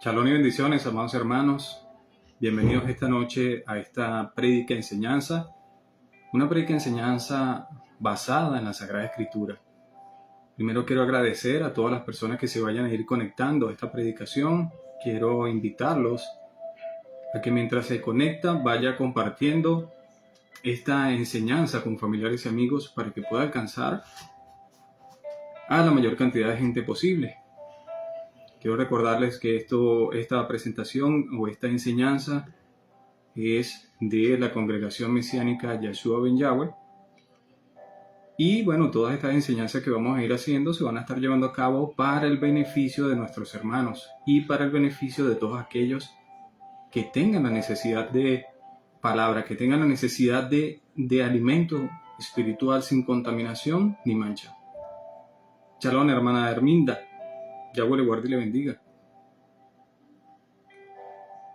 Shalom y bendiciones, amados hermanos. Bienvenidos esta noche a esta prédica enseñanza. Una prédica enseñanza basada en la Sagrada Escritura. Primero quiero agradecer a todas las personas que se vayan a ir conectando a esta predicación. Quiero invitarlos a que mientras se conectan vaya compartiendo esta enseñanza con familiares y amigos para que pueda alcanzar a la mayor cantidad de gente posible. Quiero recordarles que esta presentación o esta enseñanza es de la congregación mesiánica Yeshua Ben Yahweh. Y bueno, todas estas enseñanzas que vamos a ir haciendo se van a estar llevando a cabo para el beneficio de nuestros hermanos y para el beneficio de todos aquellos que tengan la necesidad de palabra, que tengan la necesidad de alimento espiritual sin contaminación ni mancha. Shalom, hermana Herminda. Yahweh le guarde y le bendiga.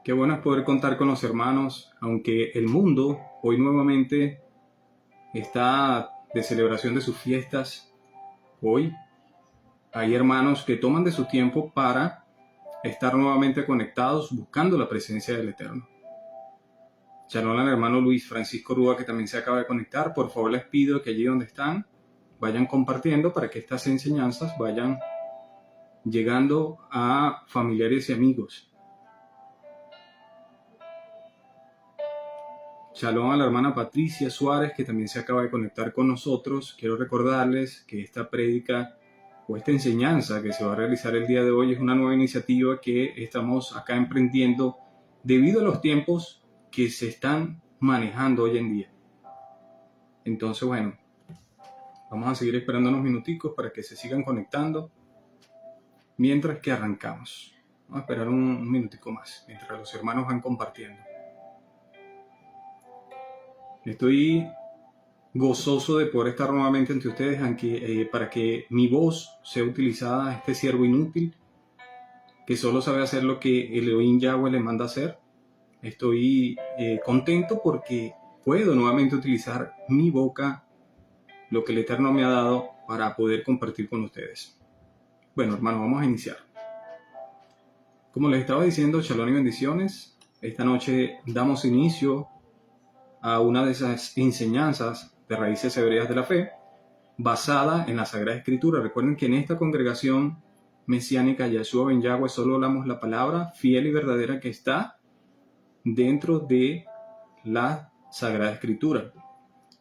Qué bueno es poder contar con los hermanos, aunque el mundo hoy nuevamente está de celebración de sus fiestas. Hoy hay hermanos que toman de su tiempo para estar nuevamente conectados buscando la presencia del Eterno. Shalom al hermano Luis Francisco Rúa, que también se acaba de conectar. Por favor les pido que allí donde están vayan compartiendo para que estas enseñanzas vayan llegando a familiares y amigos. Shalom a la hermana Patricia Suárez, que también se acaba de conectar con nosotros. Quiero recordarles que esta prédica o esta enseñanza que se va a realizar el día de hoy es una nueva iniciativa que estamos acá emprendiendo debido a los tiempos que se están manejando hoy en día. Entonces, bueno, vamos a seguir esperando unos minuticos para que se sigan conectando mientras que arrancamos. Vamos a esperar un minutico más mientras los hermanos van compartiendo. Estoy gozoso de poder estar nuevamente ante ustedes para que mi voz sea utilizada, este siervo inútil que solo sabe hacer lo que el Elohim Yahweh le manda hacer. Estoy contento porque puedo nuevamente utilizar mi boca, lo que el Eterno me ha dado, para poder compartir con ustedes. Bueno, hermanos, vamos a iniciar. Como les estaba diciendo, shalom y bendiciones. Esta noche damos inicio a una de esas enseñanzas de raíces hebreas de la fe, basada en la Sagrada Escritura. Recuerden que en esta congregación mesiánica Yeshua Ben Yahweh solo hablamos la palabra fiel y verdadera que está dentro de la Sagrada Escritura,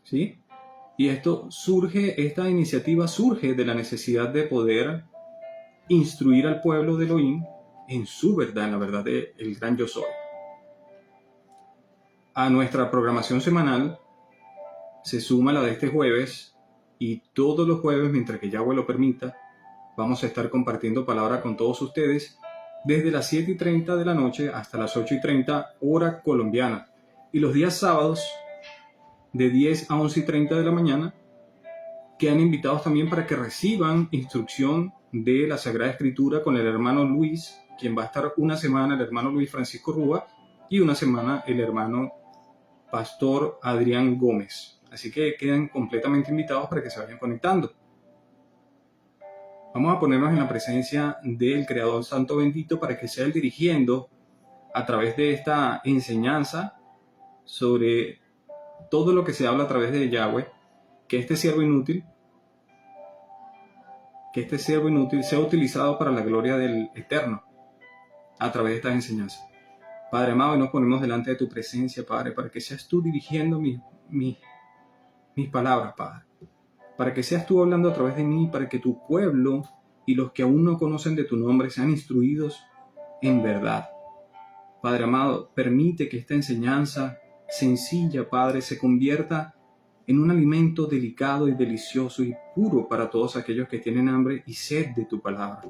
¿sí? Y esta iniciativa surge de la necesidad de poder instruir al pueblo de Elohim en su verdad, en la verdad del gran yo soy. A nuestra programación semanal se suma la de este jueves, y todos los jueves, mientras que Yahweh lo permita, vamos a estar compartiendo palabra con todos ustedes desde las 7:30 de la noche hasta las 8:30 hora colombiana, y los días sábados de 10 a 11:30 de la mañana quedan invitados también para que reciban instrucción de la Sagrada Escritura con el hermano Luis, quien va a estar una semana el hermano Luis Francisco Rúa y una semana el hermano Pastor Adrián Gómez. Así que quedan completamente invitados para que se vayan conectando. Vamos a ponernos en la presencia del Creador Santo Bendito para que sea Él dirigiendo a través de esta enseñanza sobre todo lo que se habla a través de Yahweh, que este siervo inútil sea utilizado para la gloria del Eterno a través de estas enseñanzas. Padre amado, nos ponemos delante de tu presencia, Padre, para que seas tú dirigiendo mis palabras, Padre. Para que seas tú hablando a través de mí, para que tu pueblo y los que aún no conocen de tu nombre sean instruidos en verdad. Padre amado, permite que esta enseñanza sencilla, Padre, se convierta en un alimento delicado y delicioso y puro para todos aquellos que tienen hambre y sed de tu palabra.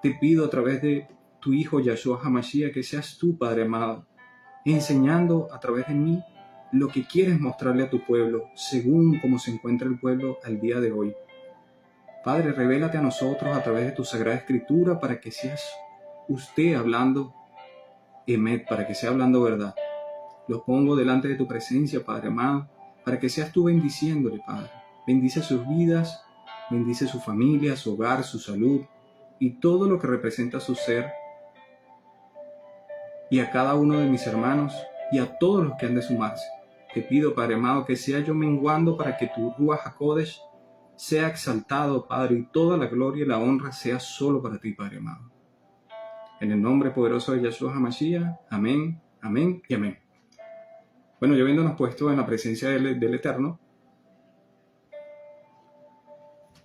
Te pido a través de tu Hijo Yahshua HaMashiach que seas tú, Padre amado, enseñando a través de mí lo que quieres mostrarle a tu pueblo, según cómo se encuentra el pueblo al día de hoy. Padre, revélate a nosotros a través de tu Sagrada Escritura para que seas usted hablando Emet, para que sea hablando verdad. Los pongo delante de tu presencia, Padre amado, para que seas tú bendiciéndole, Padre. Bendice sus vidas, bendice su familia, su hogar, su salud y todo lo que representa su ser y a cada uno de mis hermanos y a todos los que han de sumarse. Te pido, Padre amado, que sea yo menguando para que tu Ruach HaKodesh sea exaltado, Padre, y toda la gloria y la honra sea solo para ti, Padre amado. En el nombre poderoso de Yeshua HaMashiach, amén, amén y amén. Bueno, yo habiéndonos puesto en la presencia del Eterno,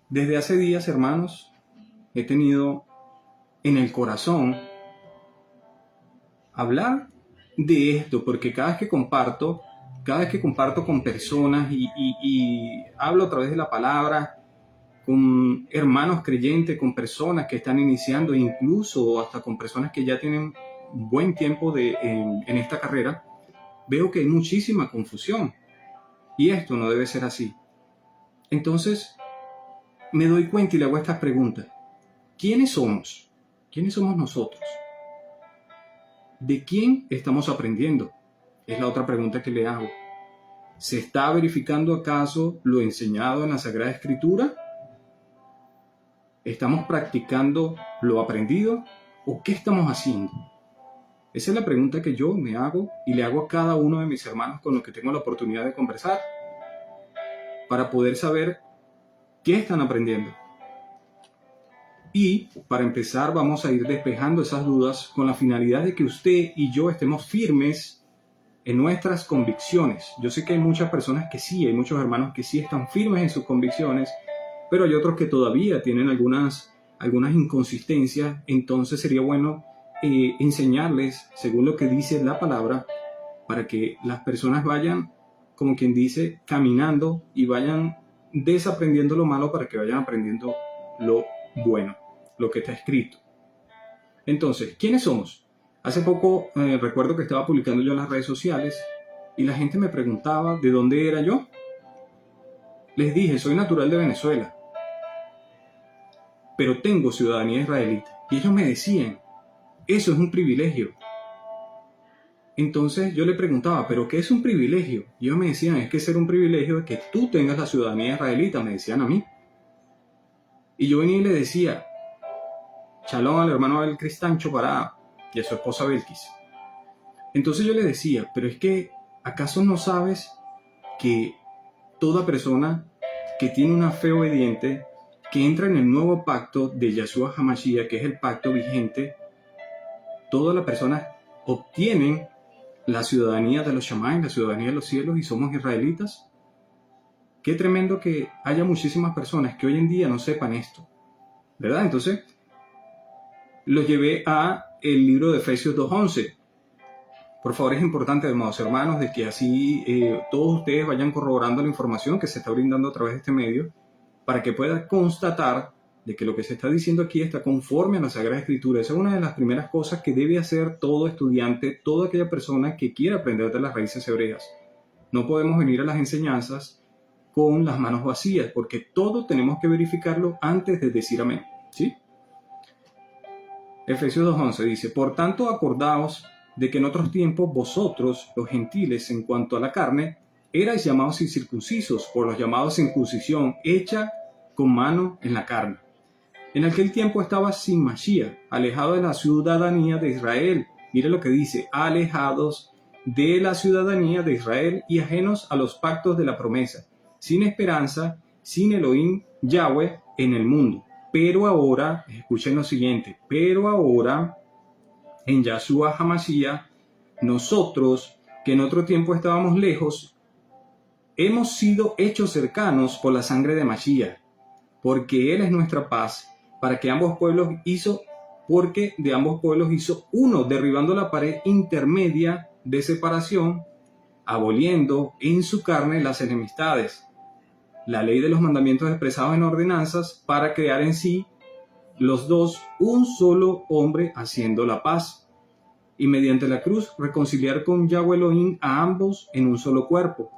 desde hace días, hermanos, he tenido en el corazón hablar de esto, porque cada vez que comparto con personas y hablo a través de la palabra, con hermanos creyentes, con personas que están iniciando, incluso hasta con personas que ya tienen un buen tiempo en esta carrera, veo que hay muchísima confusión. Y esto no debe ser así. Entonces, me doy cuenta y le hago estas preguntas. ¿Quiénes somos? ¿Quiénes somos nosotros? ¿De quién estamos aprendiendo? Es la otra pregunta que le hago. ¿Se está verificando acaso lo enseñado en la Sagrada Escritura? ¿Estamos practicando lo aprendido? ¿O qué estamos haciendo? Esa es la pregunta que yo me hago y le hago a cada uno de mis hermanos con los que tengo la oportunidad de conversar, para poder saber qué están aprendiendo. Y para empezar vamos a ir despejando esas dudas con la finalidad de que usted y yo estemos firmes en nuestras convicciones. Yo sé que hay muchas personas que sí, hay muchos hermanos que sí están firmes en sus convicciones, pero hay otros que todavía tienen algunas inconsistencias. Entonces sería bueno enseñarles según lo que dice la palabra, para que las personas vayan, como quien dice, caminando y vayan desaprendiendo lo malo para que vayan aprendiendo lo bueno, lo que está escrito. Entonces, ¿quiénes somos? Hace poco recuerdo que estaba publicando yo en las redes sociales y la gente me preguntaba de dónde era yo. Les dije, soy natural de Venezuela, pero tengo ciudadanía israelita. Y ellos me decían, eso es un privilegio. Entonces yo le preguntaba, ¿pero qué es un privilegio? Y ellos me decían, es que ser un privilegio es que tú tengas la ciudadanía israelita, me decían a mí. Y yo venía y le decía, shalom al hermano Abel Cristancho Pará y a su esposa Belkis. Entonces yo le decía, pero es que, ¿acaso no sabes que toda persona que tiene una fe obediente, que entra en el nuevo pacto de Yeshua HaMashiach, que es el pacto vigente, todas las personas obtienen la ciudadanía de los Shamayim, la ciudadanía de los cielos, y somos israelitas? Qué tremendo que haya muchísimas personas que hoy en día no sepan esto, ¿verdad? Entonces, lo llevé a el libro de Efesios 2:11. Por favor, es importante, amados hermanos, de que así todos ustedes vayan corroborando la información que se está brindando a través de este medio, para que puedan constatar de que lo que se está diciendo aquí está conforme a la Sagrada Escritura. Esa es una de las primeras cosas que debe hacer todo estudiante, toda aquella persona que quiera aprender de las raíces hebreas. No podemos venir a las enseñanzas con las manos vacías, porque todo tenemos que verificarlo antes de decir amén, ¿sí? Efesios 2:11 dice, por tanto acordaos de que en otros tiempos vosotros, los gentiles, en cuanto a la carne, erais llamados incircuncisos por los llamados circuncisión hecha con mano en la carne. En aquel tiempo estaba sin Mashiach, alejado de la ciudadanía de Israel. Mire lo que dice, alejados de la ciudadanía de Israel y ajenos a los pactos de la promesa, sin esperanza, sin Elohim, Yahweh, en el mundo. Pero ahora, escuchen lo siguiente, pero ahora, en Yeshua HaMashiach, nosotros, que en otro tiempo estábamos lejos, hemos sido hechos cercanos por la sangre de Mashiach, porque Él es nuestra paz, porque de ambos pueblos hizo uno, derribando la pared intermedia de separación, aboliendo en su carne las enemistades, la ley de los mandamientos expresados en ordenanzas, para crear en sí los dos un solo hombre, haciendo la paz, y mediante la cruz reconciliar con Yahweh Elohim a ambos en un solo cuerpo,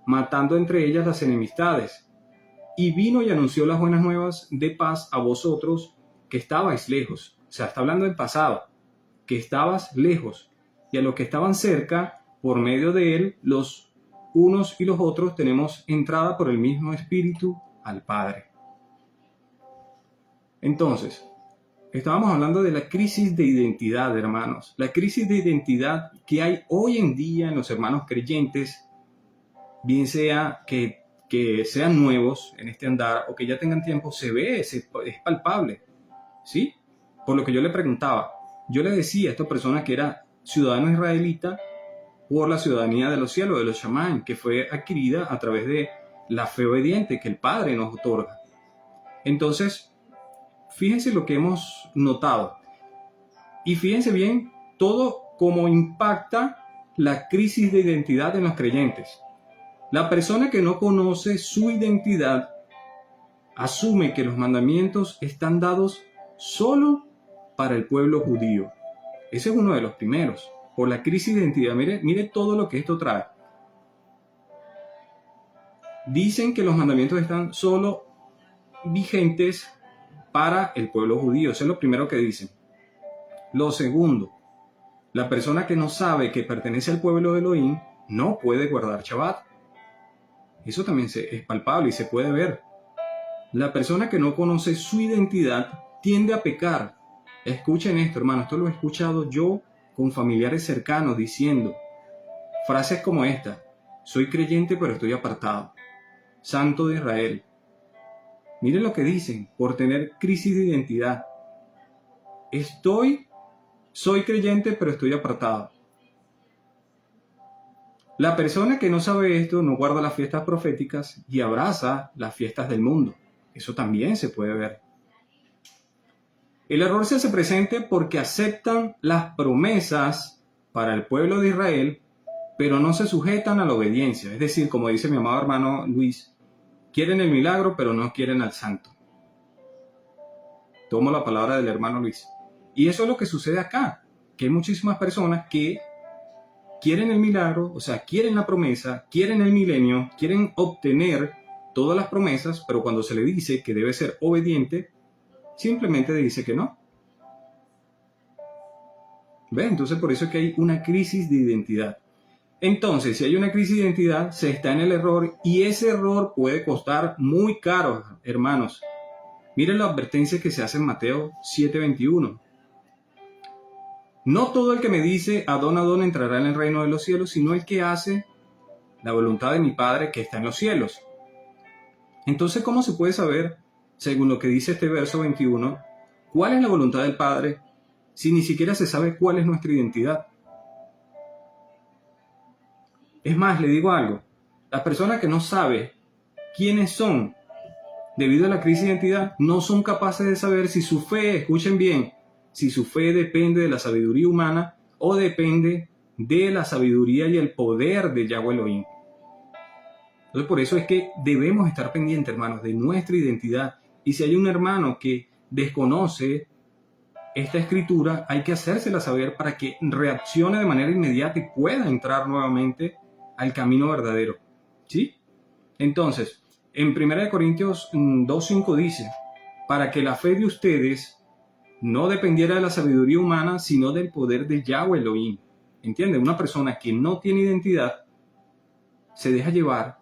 matando entre ellas las enemistades. Y vino y anunció las buenas nuevas de paz a vosotros que estabais lejos. O sea, está hablando del pasado, que estabas lejos. Y a los que estaban cerca, por medio de él, los unos y los otros tenemos entrada por el mismo Espíritu al Padre. Entonces, estábamos hablando de la crisis de identidad, hermanos. La crisis de identidad que hay hoy en día en los hermanos creyentes, bien sea que sean nuevos en este andar o que ya tengan tiempo, se ve, es palpable, ¿sí? Por lo que yo le preguntaba, yo le decía a esta persona que era ciudadano israelita por la ciudadanía de los cielos, de los Shamán, que fue adquirida a través de la fe obediente que el Padre nos otorga. Entonces, fíjense lo que hemos notado. Y fíjense bien todo cómo impacta la crisis de identidad en los creyentes. La persona que no conoce su identidad asume que los mandamientos están dados solo para el pueblo judío. Ese es uno de los primeros. Por la crisis de identidad. Mire todo lo que esto trae. Dicen que los mandamientos están solo vigentes para el pueblo judío. Eso es lo primero que dicen. Lo segundo, la persona que no sabe que pertenece al pueblo de Elohim no puede guardar Shabbat. Eso también es palpable y se puede ver. La persona que no conoce su identidad tiende a pecar. Escuchen esto, hermano. Esto lo he escuchado yo con familiares cercanos diciendo frases como esta: soy creyente pero estoy apartado, santo de Israel. Miren lo que dicen por tener crisis de identidad. Soy creyente pero estoy apartado. La persona que no sabe esto no guarda las fiestas proféticas y abraza las fiestas del mundo. Eso también se puede ver. El error se hace presente porque aceptan las promesas para el pueblo de Israel, pero no se sujetan a la obediencia. Es decir, como dice mi amado hermano Luis, quieren el milagro, pero no quieren al santo. Tomo la palabra del hermano Luis. Y eso es lo que sucede acá, que hay muchísimas personas que quieren el milagro, o sea, quieren la promesa, quieren el milenio, quieren obtener todas las promesas, pero cuando se le dice que debe ser obediente, simplemente dice que no. ¿Ve? Entonces por eso es que hay una crisis de identidad. Entonces, si hay una crisis de identidad, se está en el error y ese error puede costar muy caro, hermanos. Miren la advertencia que se hace en Mateo 7:21. No todo el que me dice Adón, Adón entrará en el reino de los cielos, sino el que hace la voluntad de mi Padre que está en los cielos. Entonces, ¿cómo se puede saber, según lo que dice este verso 21, cuál es la voluntad del Padre si ni siquiera se sabe cuál es nuestra identidad? Es más, le digo algo, las personas que no saben quiénes son debido a la crisis de identidad no son capaces de saber si su fe, escuchen bien, si su fe depende de la sabiduría humana o depende de la sabiduría y el poder de Yahweh Elohim. Entonces por eso es que debemos estar pendientes, hermanos, de nuestra identidad. Y si hay un hermano que desconoce esta escritura, hay que hacérsela saber para que reaccione de manera inmediata y pueda entrar nuevamente al camino verdadero. ¿Sí? Entonces, en 1 Corintios 2:5 dice, para que la fe de ustedes no dependiera de la sabiduría humana, sino del poder de Yahweh Elohim. ¿Entienden? Una persona que no tiene identidad se deja llevar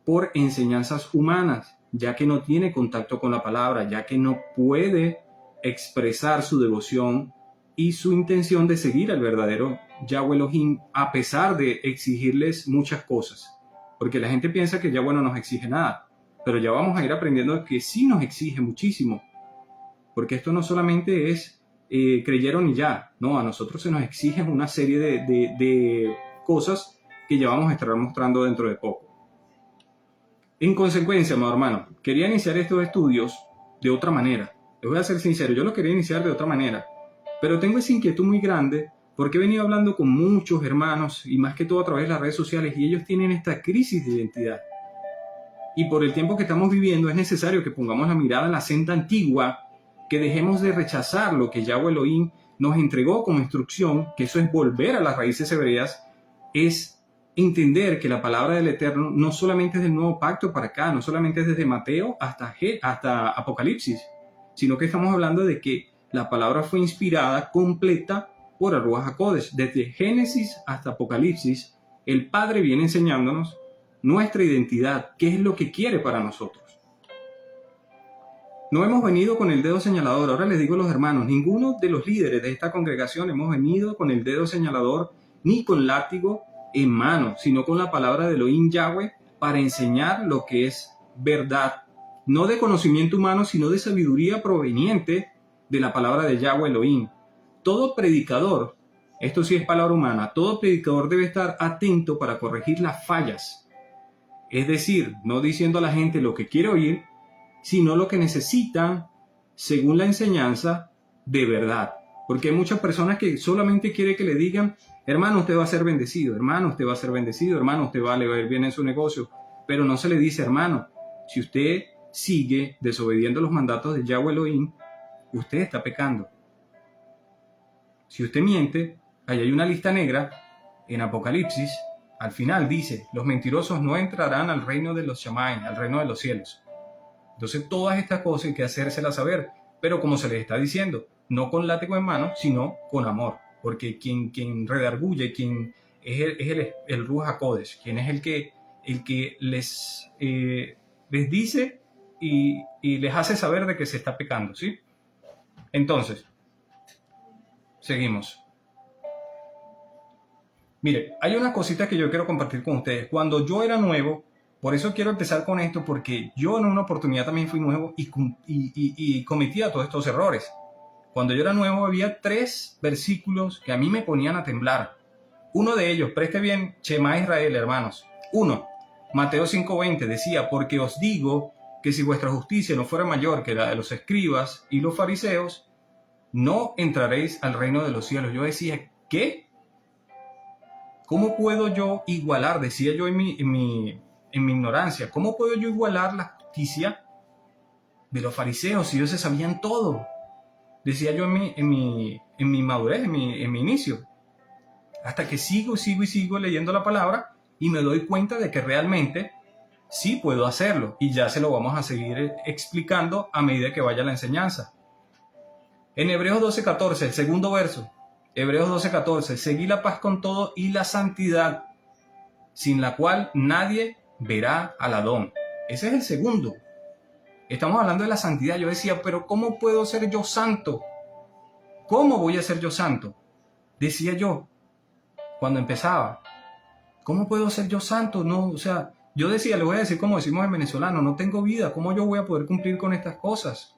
por enseñanzas humanas, ya que no tiene contacto con la palabra, ya que no puede expresar su devoción y su intención de seguir al verdadero Yahweh Elohim, a pesar de exigirles muchas cosas. Porque la gente piensa que Yahweh no nos exige nada, pero ya vamos a ir aprendiendo que sí nos exige muchísimo. Porque esto no solamente es creyeron y ya, no, a nosotros se nos exigen una serie de cosas que ya vamos a estar mostrando dentro de poco. En consecuencia, amado hermano, quería iniciar estos estudios de otra manera. Les voy a ser sincero, yo lo quería iniciar de otra manera, pero tengo esa inquietud muy grande porque he venido hablando con muchos hermanos y más que todo a través de las redes sociales y ellos tienen esta crisis de identidad. Y por el tiempo que estamos viviendo es necesario que pongamos la mirada en la senda antigua, que dejemos de rechazar lo que Yahweh Elohim nos entregó como instrucción, que eso es volver a las raíces hebreas, es entender que la palabra del Eterno no solamente es del Nuevo Pacto para acá, no solamente es desde Mateo hasta Apocalipsis, sino que estamos hablando de que la palabra fue inspirada, completa por el Ruach HaKodesh. Desde Génesis hasta Apocalipsis, el Padre viene enseñándonos nuestra identidad, qué es lo que quiere para nosotros. No hemos venido con el dedo señalador. Ahora les digo a los hermanos, ninguno de los líderes de esta congregación hemos venido con el dedo señalador ni con látigo en mano, sino con la palabra de Elohim Yahweh para enseñar lo que es verdad, no de conocimiento humano, sino de sabiduría proveniente de la palabra de Yahweh Elohim. Todo predicador, esto sí es palabra humana, todo predicador debe estar atento para corregir las fallas. Es decir, no diciendo a la gente lo que quiere oír, sino lo que necesitan según la enseñanza de verdad. Porque hay muchas personas que solamente quieren que le digan, hermano, usted va a ser bendecido, hermano, usted va a ser bendecido, hermano, usted va a ir bien en su negocio. Pero no se le dice, hermano, si usted sigue desobediendo los mandatos de Yahweh Elohim, usted está pecando. Si usted miente, ahí hay una lista negra en Apocalipsis, al final dice, los mentirosos no entrarán al reino de los Shamayim, al reino de los cielos. Entonces todas estas cosas hay que hacérselas saber, pero como se les está diciendo, no con látigo en mano, sino con amor, porque quien redarguye, quien es el Ruach HaKodesh, quien es el que les dice y les hace saber de que se está pecando, ¿sí? Entonces, seguimos. Mire, hay una cosita que yo quiero compartir con ustedes. Cuando yo era nuevo, por eso quiero empezar con esto, porque yo en una oportunidad también fui nuevo y cometía todos estos errores. Cuando yo era nuevo había 3 versículos que a mí me ponían a temblar. Uno de ellos, preste bien, Shema Israel, hermanos. 1, Mateo 5:20 decía, porque os digo que si vuestra justicia no fuera mayor que la de los escribas y los fariseos, no entraréis al reino de los cielos. Yo decía, ¿qué? ¿Cómo puedo yo igualar? Decía yo en mi ignorancia, ¿cómo puedo yo igualar la justicia de los fariseos si ellos se sabían todo? Decía yo en mi madurez, en mi inicio. Hasta que sigo leyendo la palabra y me doy cuenta de que realmente sí puedo hacerlo. Y ya se lo vamos a seguir explicando a medida que vaya la enseñanza. En Hebreos 12:14, el segundo verso. Hebreos 12:14, seguid la paz con todo y la santidad, sin la cual nadie verá al Adón. Ese es el segundo. Estamos hablando de la santidad. Yo decía, pero ¿cómo puedo ser yo santo? ¿Cómo voy a ser yo santo? Decía yo, cuando empezaba, ¿cómo puedo ser yo santo? No, o sea, yo decía, le voy a decir como decimos en venezolano, no tengo vida, ¿cómo yo voy a poder cumplir con estas cosas?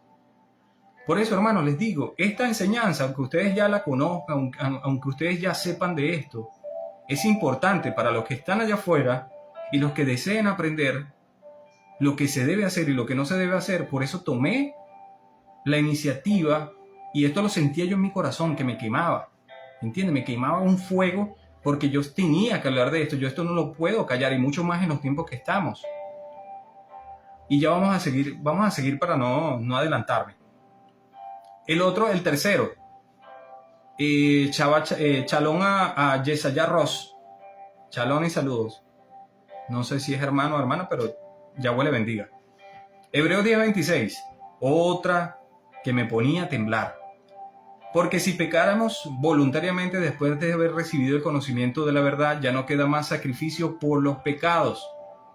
Por eso, hermanos, les digo, esta enseñanza, aunque ustedes ya la conozcan, aunque ustedes ya sepan de esto, es importante para los que están allá afuera y los que deseen aprender lo que se debe hacer y lo que no se debe hacer. Por eso tomé la iniciativa y esto lo sentía yo en mi corazón, que me quemaba. ¿Entiendes? Me quemaba un fuego porque yo tenía que hablar de esto. Yo esto no lo puedo callar y mucho más en los tiempos que estamos. Y ya vamos a seguir para no adelantarme. El tercero, Shalom a Yesaya Ross. Shalom y saludos. No sé si es hermano o hermana, pero Yahweh le bendiga. Hebreos 10:26, otra que me ponía a temblar. Porque si pecáramos voluntariamente después de haber recibido el conocimiento de la verdad, ya no queda más sacrificio por los pecados.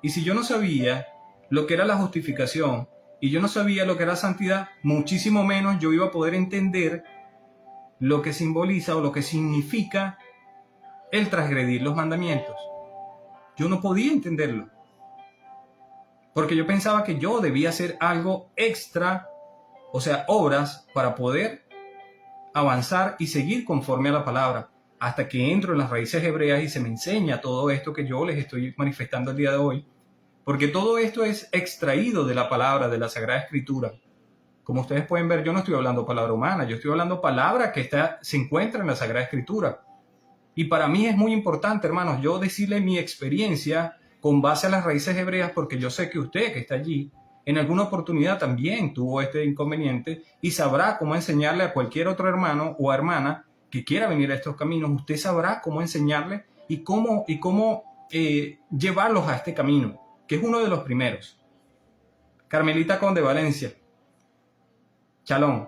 Y si yo no sabía lo que era la justificación, y yo no sabía lo que era santidad, muchísimo menos yo iba a poder entender lo que simboliza o lo que significa el transgredir los mandamientos. Yo no podía entenderlo, porque yo pensaba que yo debía hacer algo extra, o sea, obras, para poder avanzar y seguir conforme a la palabra, hasta que entro en las raíces hebreas y se me enseña todo esto que yo les estoy manifestando el día de hoy. Porque todo esto es extraído de la palabra, de la Sagrada Escritura. Como ustedes pueden ver, yo no estoy hablando palabra humana, yo estoy hablando palabra que se encuentra en la Sagrada Escritura. Y para mí es muy importante, hermanos, yo decirle mi experiencia con base a las raíces hebreas, porque yo sé que usted que está allí, en alguna oportunidad también tuvo este inconveniente y sabrá cómo enseñarle a cualquier otro hermano o hermana que quiera venir a estos caminos. Usted sabrá cómo enseñarle y cómo llevarlos a este camino, que es uno de los primeros. Carmelita Conde, Valencia. Shalom.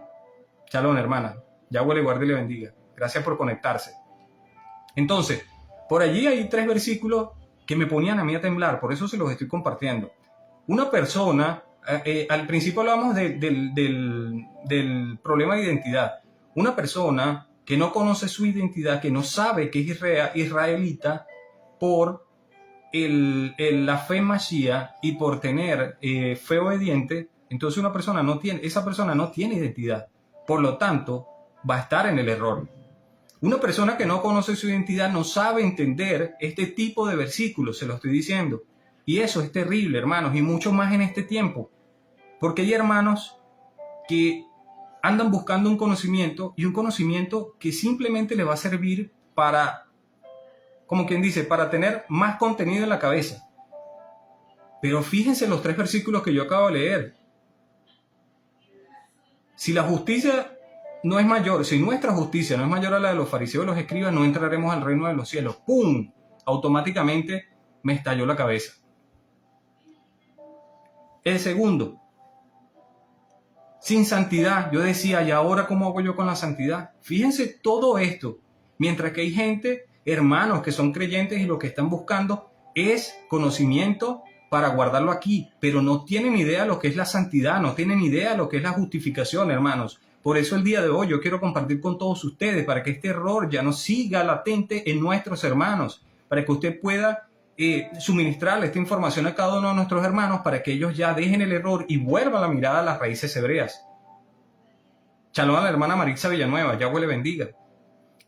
Shalom, hermana. Yahweh le guarde y le bendiga. Gracias por conectarse. Entonces, por allí hay 3 versículos que me ponían a mí a temblar, por eso se los estoy compartiendo. Una persona Al principio hablamos del problema de identidad. Una persona que no conoce su identidad, que no sabe que es israelita por la fe en Mashiach y por tener fe obediente, entonces esa persona no tiene identidad. Por lo tanto, va a estar en el error. Una persona que no conoce su identidad no sabe entender este tipo de versículos, se lo estoy diciendo. Y eso es terrible, hermanos, y mucho más en este tiempo. Porque hay hermanos que andan buscando un conocimiento y un conocimiento que simplemente le va a servir para, como quien dice, para tener más contenido en la cabeza. Pero fíjense los 3 versículos que yo acabo de leer. Si la justicia no es mayor, si nuestra justicia no es mayor a la de los fariseos y los escribas, no entraremos al reino de los cielos. ¡Pum! Automáticamente me estalló la cabeza. El segundo, sin santidad. Yo decía, ¿y ahora cómo hago yo con la santidad? Fíjense todo esto. Mientras que hay gente, hermanos, que son creyentes y lo que están buscando es conocimiento para guardarlo aquí, pero no tienen idea de lo que es la santidad, no tienen idea de lo que es la justificación, hermanos. Por eso el día de hoy yo quiero compartir con todos ustedes para que este error ya no siga latente en nuestros hermanos, para que usted pueda suministrarle esta información a cada uno de nuestros hermanos para que ellos ya dejen el error y vuelvan la mirada a las raíces hebreas. Shalom a la hermana Maritza Villanueva, Yahweh le bendiga.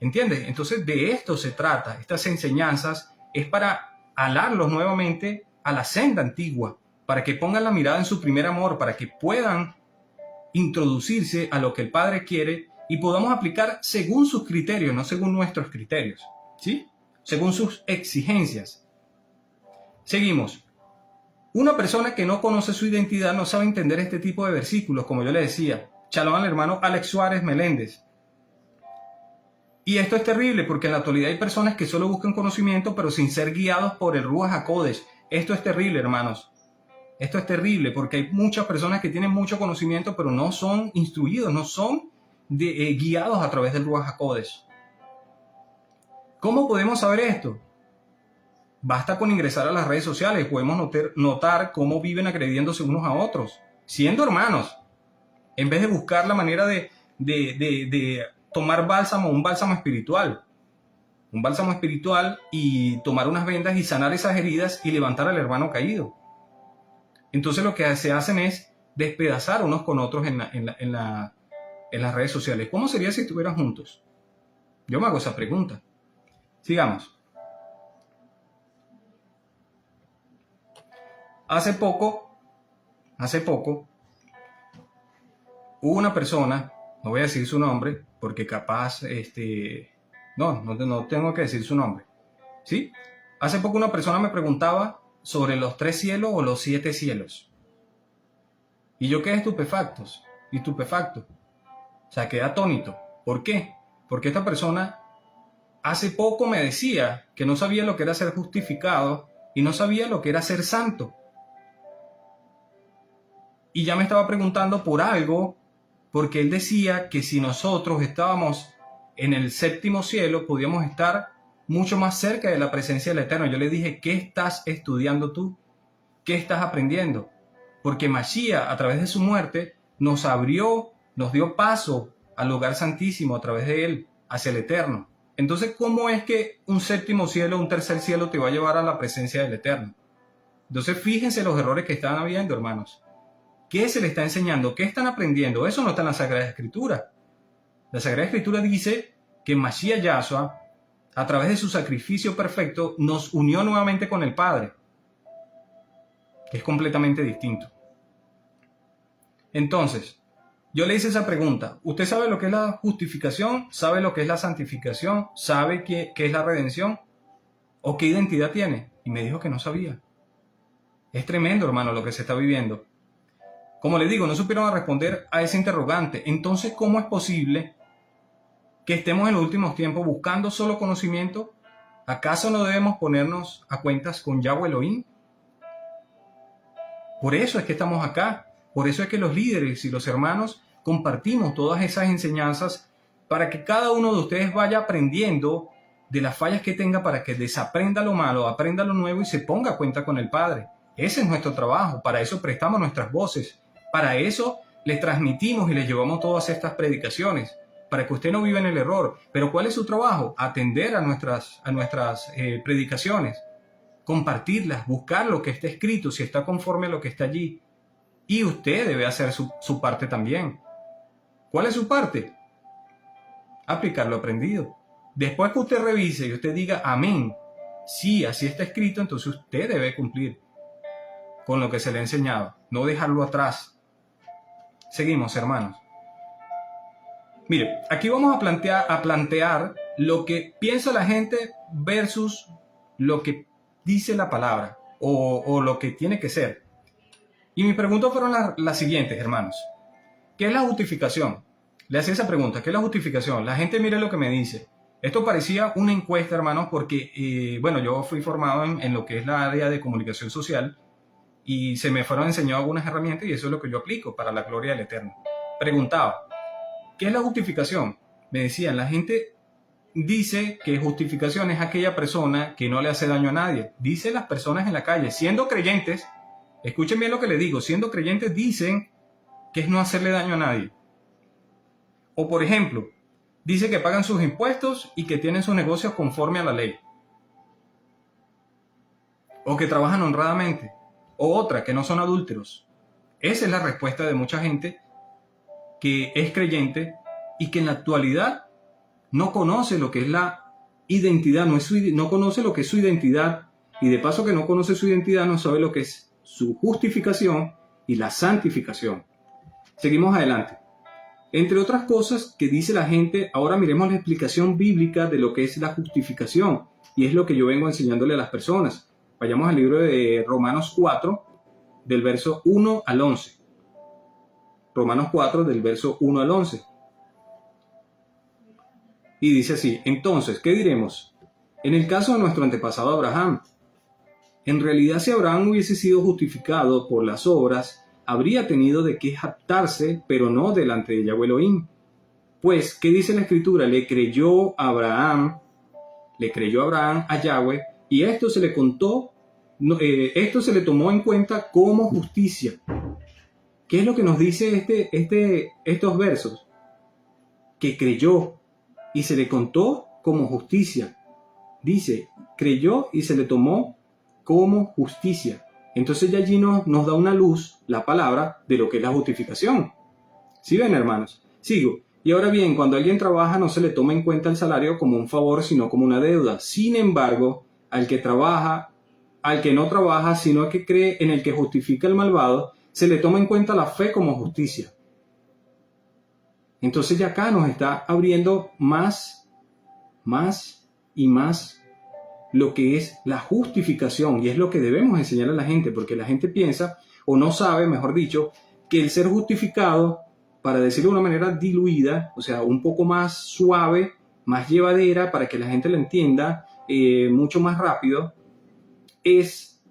¿Entiendes? Entonces de esto se trata. Estas enseñanzas es para alarlos nuevamente a la senda antigua, para que pongan la mirada en su primer amor, para que puedan introducirse a lo que el Padre quiere y podamos aplicar según sus criterios, no según nuestros criterios, ¿sí? Según sus exigencias. Seguimos. Una persona que no conoce su identidad no sabe entender este tipo de versículos, como yo le decía. Shalom al hermano Alex Suárez Meléndez. Y esto es terrible porque en la actualidad hay personas que solo buscan conocimiento pero sin ser guiados por el Ruach HaKodesh. Esto es terrible, hermanos. Esto es terrible porque hay muchas personas que tienen mucho conocimiento pero no son instruidos, no son guiados a través del Ruach HaKodesh. ¿Cómo podemos saber esto? Basta con ingresar a las redes sociales, podemos notar cómo viven agrediéndose unos a otros, siendo hermanos, en vez de buscar la manera de tomar un bálsamo espiritual y tomar unas vendas y sanar esas heridas y levantar al hermano caído. Entonces lo que se hacen es despedazar unos con otros en las redes sociales. ¿Cómo sería si estuvieran juntos? Yo me hago esa pregunta. Sigamos. Hace poco, hubo una persona, no voy a decir su nombre, porque capaz, no tengo que decir su nombre, ¿sí? Hace poco una persona me preguntaba sobre los 3 cielos o los 7 cielos. Y yo quedé estupefacto. O sea, quedé atónito. ¿Por qué? Porque esta persona hace poco me decía que no sabía lo que era ser justificado y no sabía lo que era ser santo. Y ya me estaba preguntando por algo, porque él decía que si nosotros estábamos en el 7º cielo, podíamos estar mucho más cerca de la presencia del Eterno. Yo le dije, ¿qué estás estudiando tú? ¿Qué estás aprendiendo? Porque Mashiach, a través de su muerte, nos dio paso al lugar santísimo a través de él, hacia el Eterno. Entonces, ¿cómo es que un 7º cielo, un 3er cielo te va a llevar a la presencia del Eterno? Entonces, fíjense los errores que están habiendo, hermanos. ¿Qué se le está enseñando? ¿Qué están aprendiendo? Eso no está en la Sagrada Escritura. La Sagrada Escritura dice que Mashiach Yahshua, a través de su sacrificio perfecto, nos unió nuevamente con el Padre, que es completamente distinto. Entonces, yo le hice esa pregunta. ¿Usted sabe lo que es la justificación? ¿Sabe lo que es la santificación? ¿Sabe qué es la redención? ¿O qué identidad tiene? Y me dijo que no sabía. Es tremendo, hermano, lo que se está viviendo. Como le digo, no supieron responder a ese interrogante. Entonces, ¿cómo es posible que estemos en los últimos tiempos buscando solo conocimiento? ¿Acaso no debemos ponernos a cuentas con Yahweh Elohim? Por eso es que estamos acá. Por eso es que los líderes y los hermanos compartimos todas esas enseñanzas para que cada uno de ustedes vaya aprendiendo de las fallas que tenga para que desaprenda lo malo, aprenda lo nuevo y se ponga a cuenta con el Padre. Ese es nuestro trabajo, para eso prestamos nuestras voces, para eso les transmitimos y les llevamos todas estas predicaciones, para que usted no viva en el error. Pero ¿cuál es su trabajo? Atender a nuestras predicaciones, compartirlas, buscar lo que está escrito, si está conforme a lo que está allí. Y usted debe hacer su parte también. ¿Cuál es su parte? Aplicar lo aprendido. Después que usted revise y usted diga amén, sí, así está escrito, entonces usted debe cumplir con lo que se le ha enseñado, no dejarlo atrás. Seguimos, hermanos. Mire, aquí vamos a plantear lo que piensa la gente versus lo que dice la palabra o lo que tiene que ser. Y mis preguntas fueron las siguientes, hermanos. ¿Qué es la justificación? Le hacía esa pregunta, ¿qué es la justificación? La gente mire lo que me dice. Esto parecía una encuesta, hermanos, porque, bueno, yo fui formado en lo que es la área de comunicación social y se me fueron enseñadas algunas herramientas y eso es lo que yo aplico para la gloria del Eterno. Preguntaba, ¿qué es la justificación? Me decían, la gente dice que justificación es aquella persona que no le hace daño a nadie. Dice las personas en la calle, siendo creyentes, escuchen bien lo que les digo, siendo creyentes dicen que es no hacerle daño a nadie. O por ejemplo, dice que pagan sus impuestos y que tienen sus negocios conforme a la ley. O que trabajan honradamente. O otra, que no son adúlteros. Esa es la respuesta de mucha gente que es creyente y que en la actualidad no conoce lo que es la identidad, no conoce lo que es su identidad, y de paso que no conoce su identidad no sabe lo que es su justificación y la santificación. Seguimos adelante. Entre otras cosas que dice la gente, ahora miremos la explicación bíblica de lo que es la justificación, y es lo que yo vengo enseñándole a las personas. Vayamos al libro de Romanos 4, del verso 1 al 11. Romanos 4, del verso 1 al 11. Y dice así, entonces, ¿qué diremos? En el caso de nuestro antepasado Abraham, en realidad si Abraham hubiese sido justificado por las obras, habría tenido de qué jactarse, pero no delante de Yahweh Elohim. Pues, ¿qué dice la Escritura? Le creyó Abraham a Yahweh, y esto se le esto se le tomó en cuenta como justicia. ¿Qué es lo que nos dice estos versos? Que creyó y se le contó como justicia. Dice, creyó y se le tomó como justicia. Entonces ya allí nos da una luz la palabra de lo que es la justificación. ¿Sí ven, hermanos? Sigo. Y ahora bien, cuando alguien trabaja no se le toma en cuenta el salario como un favor, sino como una deuda. Sin embargo, al que no trabaja, sino que cree en el que justifica el malvado, se le toma en cuenta la fe como justicia. Entonces ya acá nos está abriendo más y más lo que es la justificación, y es lo que debemos enseñar a la gente, porque la gente piensa, o no sabe, mejor dicho, que el ser justificado, para decirlo de una manera diluida, o sea, un poco más suave, más llevadera, para que la gente lo entienda mucho más rápido, es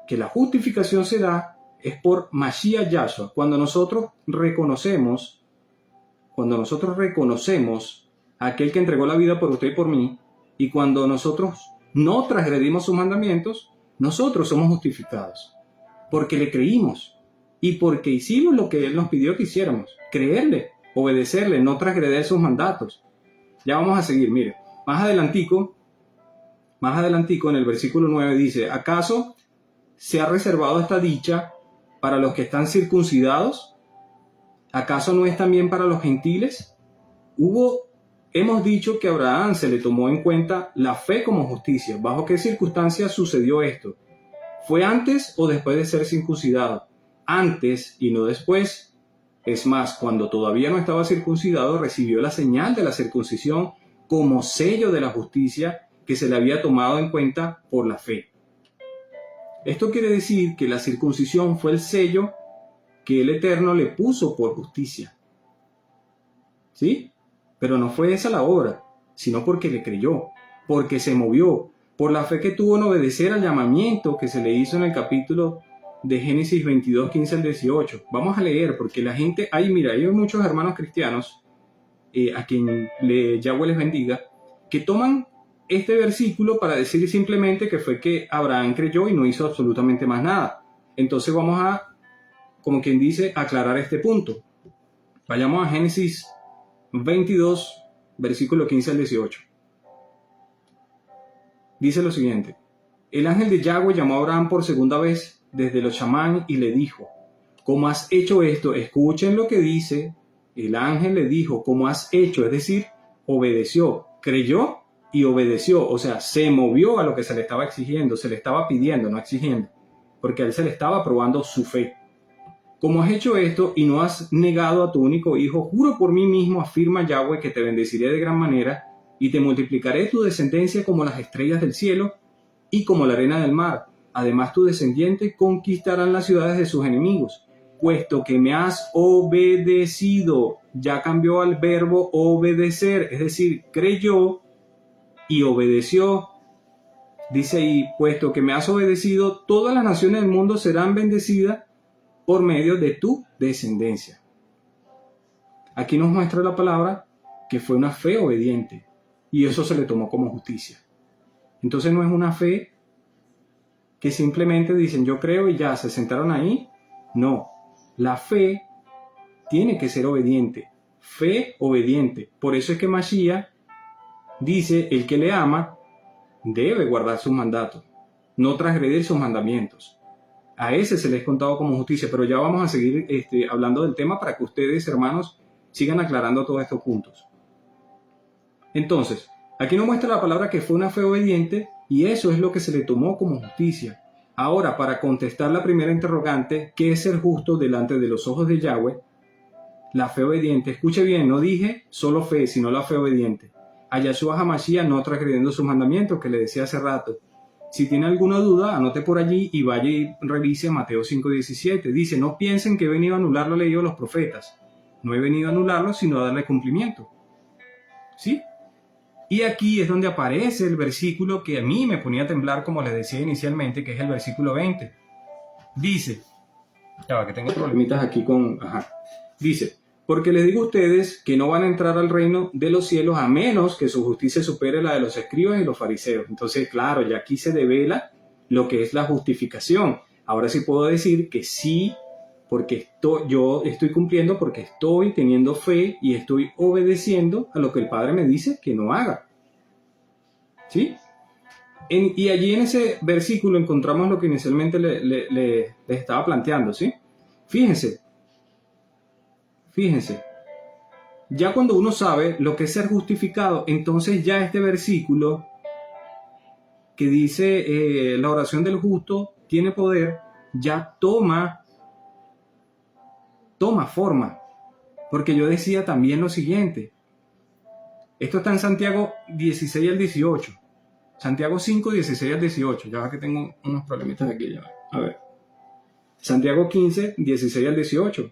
que la justificación se da es por Mashiach Yahshua. Cuando nosotros reconocemos a aquel que entregó la vida por usted y por mí, y cuando nosotros no transgredimos sus mandamientos, nosotros somos justificados, porque le creímos y porque hicimos lo que Él nos pidió que hiciéramos, creerle, obedecerle, no transgredir sus mandatos. Ya vamos a seguir, mire, más adelantico en el versículo 9 dice, ¿acaso se ha reservado esta dicha para los que están circuncidados? ¿Acaso no es también para los gentiles? Hemos dicho que a Abraham se le tomó en cuenta la fe como justicia. ¿Bajo qué circunstancias sucedió esto? ¿Fue antes o después de ser circuncidado? Antes y no después. Es más, cuando todavía no estaba circuncidado, recibió la señal de la circuncisión como sello de la justicia que se le había tomado en cuenta por la fe. Esto quiere decir que la circuncisión fue el sello que el Eterno le puso por justicia. ¿Sí? Pero no fue esa la obra, sino porque le creyó, porque se movió, por la fe que tuvo en obedecer al llamamiento que se le hizo en el capítulo de Génesis 22, 15 al 18. Vamos a leer, porque la gente, hay muchos hermanos cristianos, a quien Yahweh les bendiga, que toman este versículo para decir simplemente que fue que Abraham creyó y no hizo absolutamente más nada. Entonces vamos a, como quien dice, aclarar este punto. Vayamos a Génesis 22, versículo 15 al 18. Dice lo siguiente: el ángel de Yahweh llamó a Abraham por segunda vez desde los chamán y le dijo: ¿cómo has hecho esto? Escuchen lo que dice. El ángel le dijo: ¿cómo has hecho? Es decir, obedeció, creyó y obedeció. O sea, se movió a lo que se le estaba exigiendo, se le estaba pidiendo, no exigiendo, porque a él se le estaba probando su fe. ¿Cómo has hecho esto y no has negado a tu único hijo? Juro por mí mismo, afirma Yahweh, que te bendeciré de gran manera y te multiplicaré tu descendencia como las estrellas del cielo y como la arena del mar. Además, tu descendiente conquistarán las ciudades de sus enemigos. Puesto que me has obedecido, ya cambió al verbo obedecer, es decir, creyó y obedeció. Dice ahí: puesto que me has obedecido, todas las naciones del mundo serán bendecidas por medio de tu descendencia. Aquí nos muestra la palabra que fue una fe obediente y eso se le tomó como justicia. Entonces no es una fe que simplemente dicen yo creo y ya se sentaron ahí. No, la fe tiene que ser obediente, fe obediente. Por eso es que Mashiach dice: el que le ama debe guardar sus mandatos, no transgredir sus mandamientos. A ese se les ha contado como justicia, pero ya vamos a seguir hablando del tema para que ustedes, hermanos, sigan aclarando todos estos puntos. Entonces, aquí nos muestra la palabra que fue una fe obediente y eso es lo que se le tomó como justicia. Ahora, para contestar la primera interrogante, ¿qué es ser justo delante de los ojos de Yahweh? La fe obediente, escuche bien, no dije solo fe, sino la fe obediente. A Yahshua HaMashiach no transgrediendo sus mandamientos, que le decía hace rato. Si tiene alguna duda, anote por allí y vaya y revise Mateo 5:17. Dice: no piensen que he venido a anular la ley de los profetas. No he venido a anularlo, sino a darle cumplimiento. ¿Sí? Y aquí es donde aparece el versículo que a mí me ponía a temblar, como les decía inicialmente, que es el versículo 20. Dice, ya va, que tengo problemitas aquí con... Dice: porque les digo a ustedes que no van a entrar al reino de los cielos a menos que su justicia supere la de los escribas y los fariseos. Entonces, claro, ya aquí se devela lo que es la justificación. Ahora sí puedo decir que sí, porque yo estoy cumpliendo, porque estoy teniendo fe y estoy obedeciendo a lo que el Padre me dice que no haga. ¿Sí? Y allí en ese versículo encontramos lo que inicialmente les estaba planteando, ¿sí? Fíjense, ya cuando uno sabe lo que es ser justificado, entonces ya este versículo que dice la oración del justo tiene poder, ya toma forma. Porque yo decía también lo siguiente. Esto está en Santiago 16 al 18. Santiago 5, 16 al 18. Ya va que tengo unos problemitas aquí. A ver. Santiago 15, 16 al 18.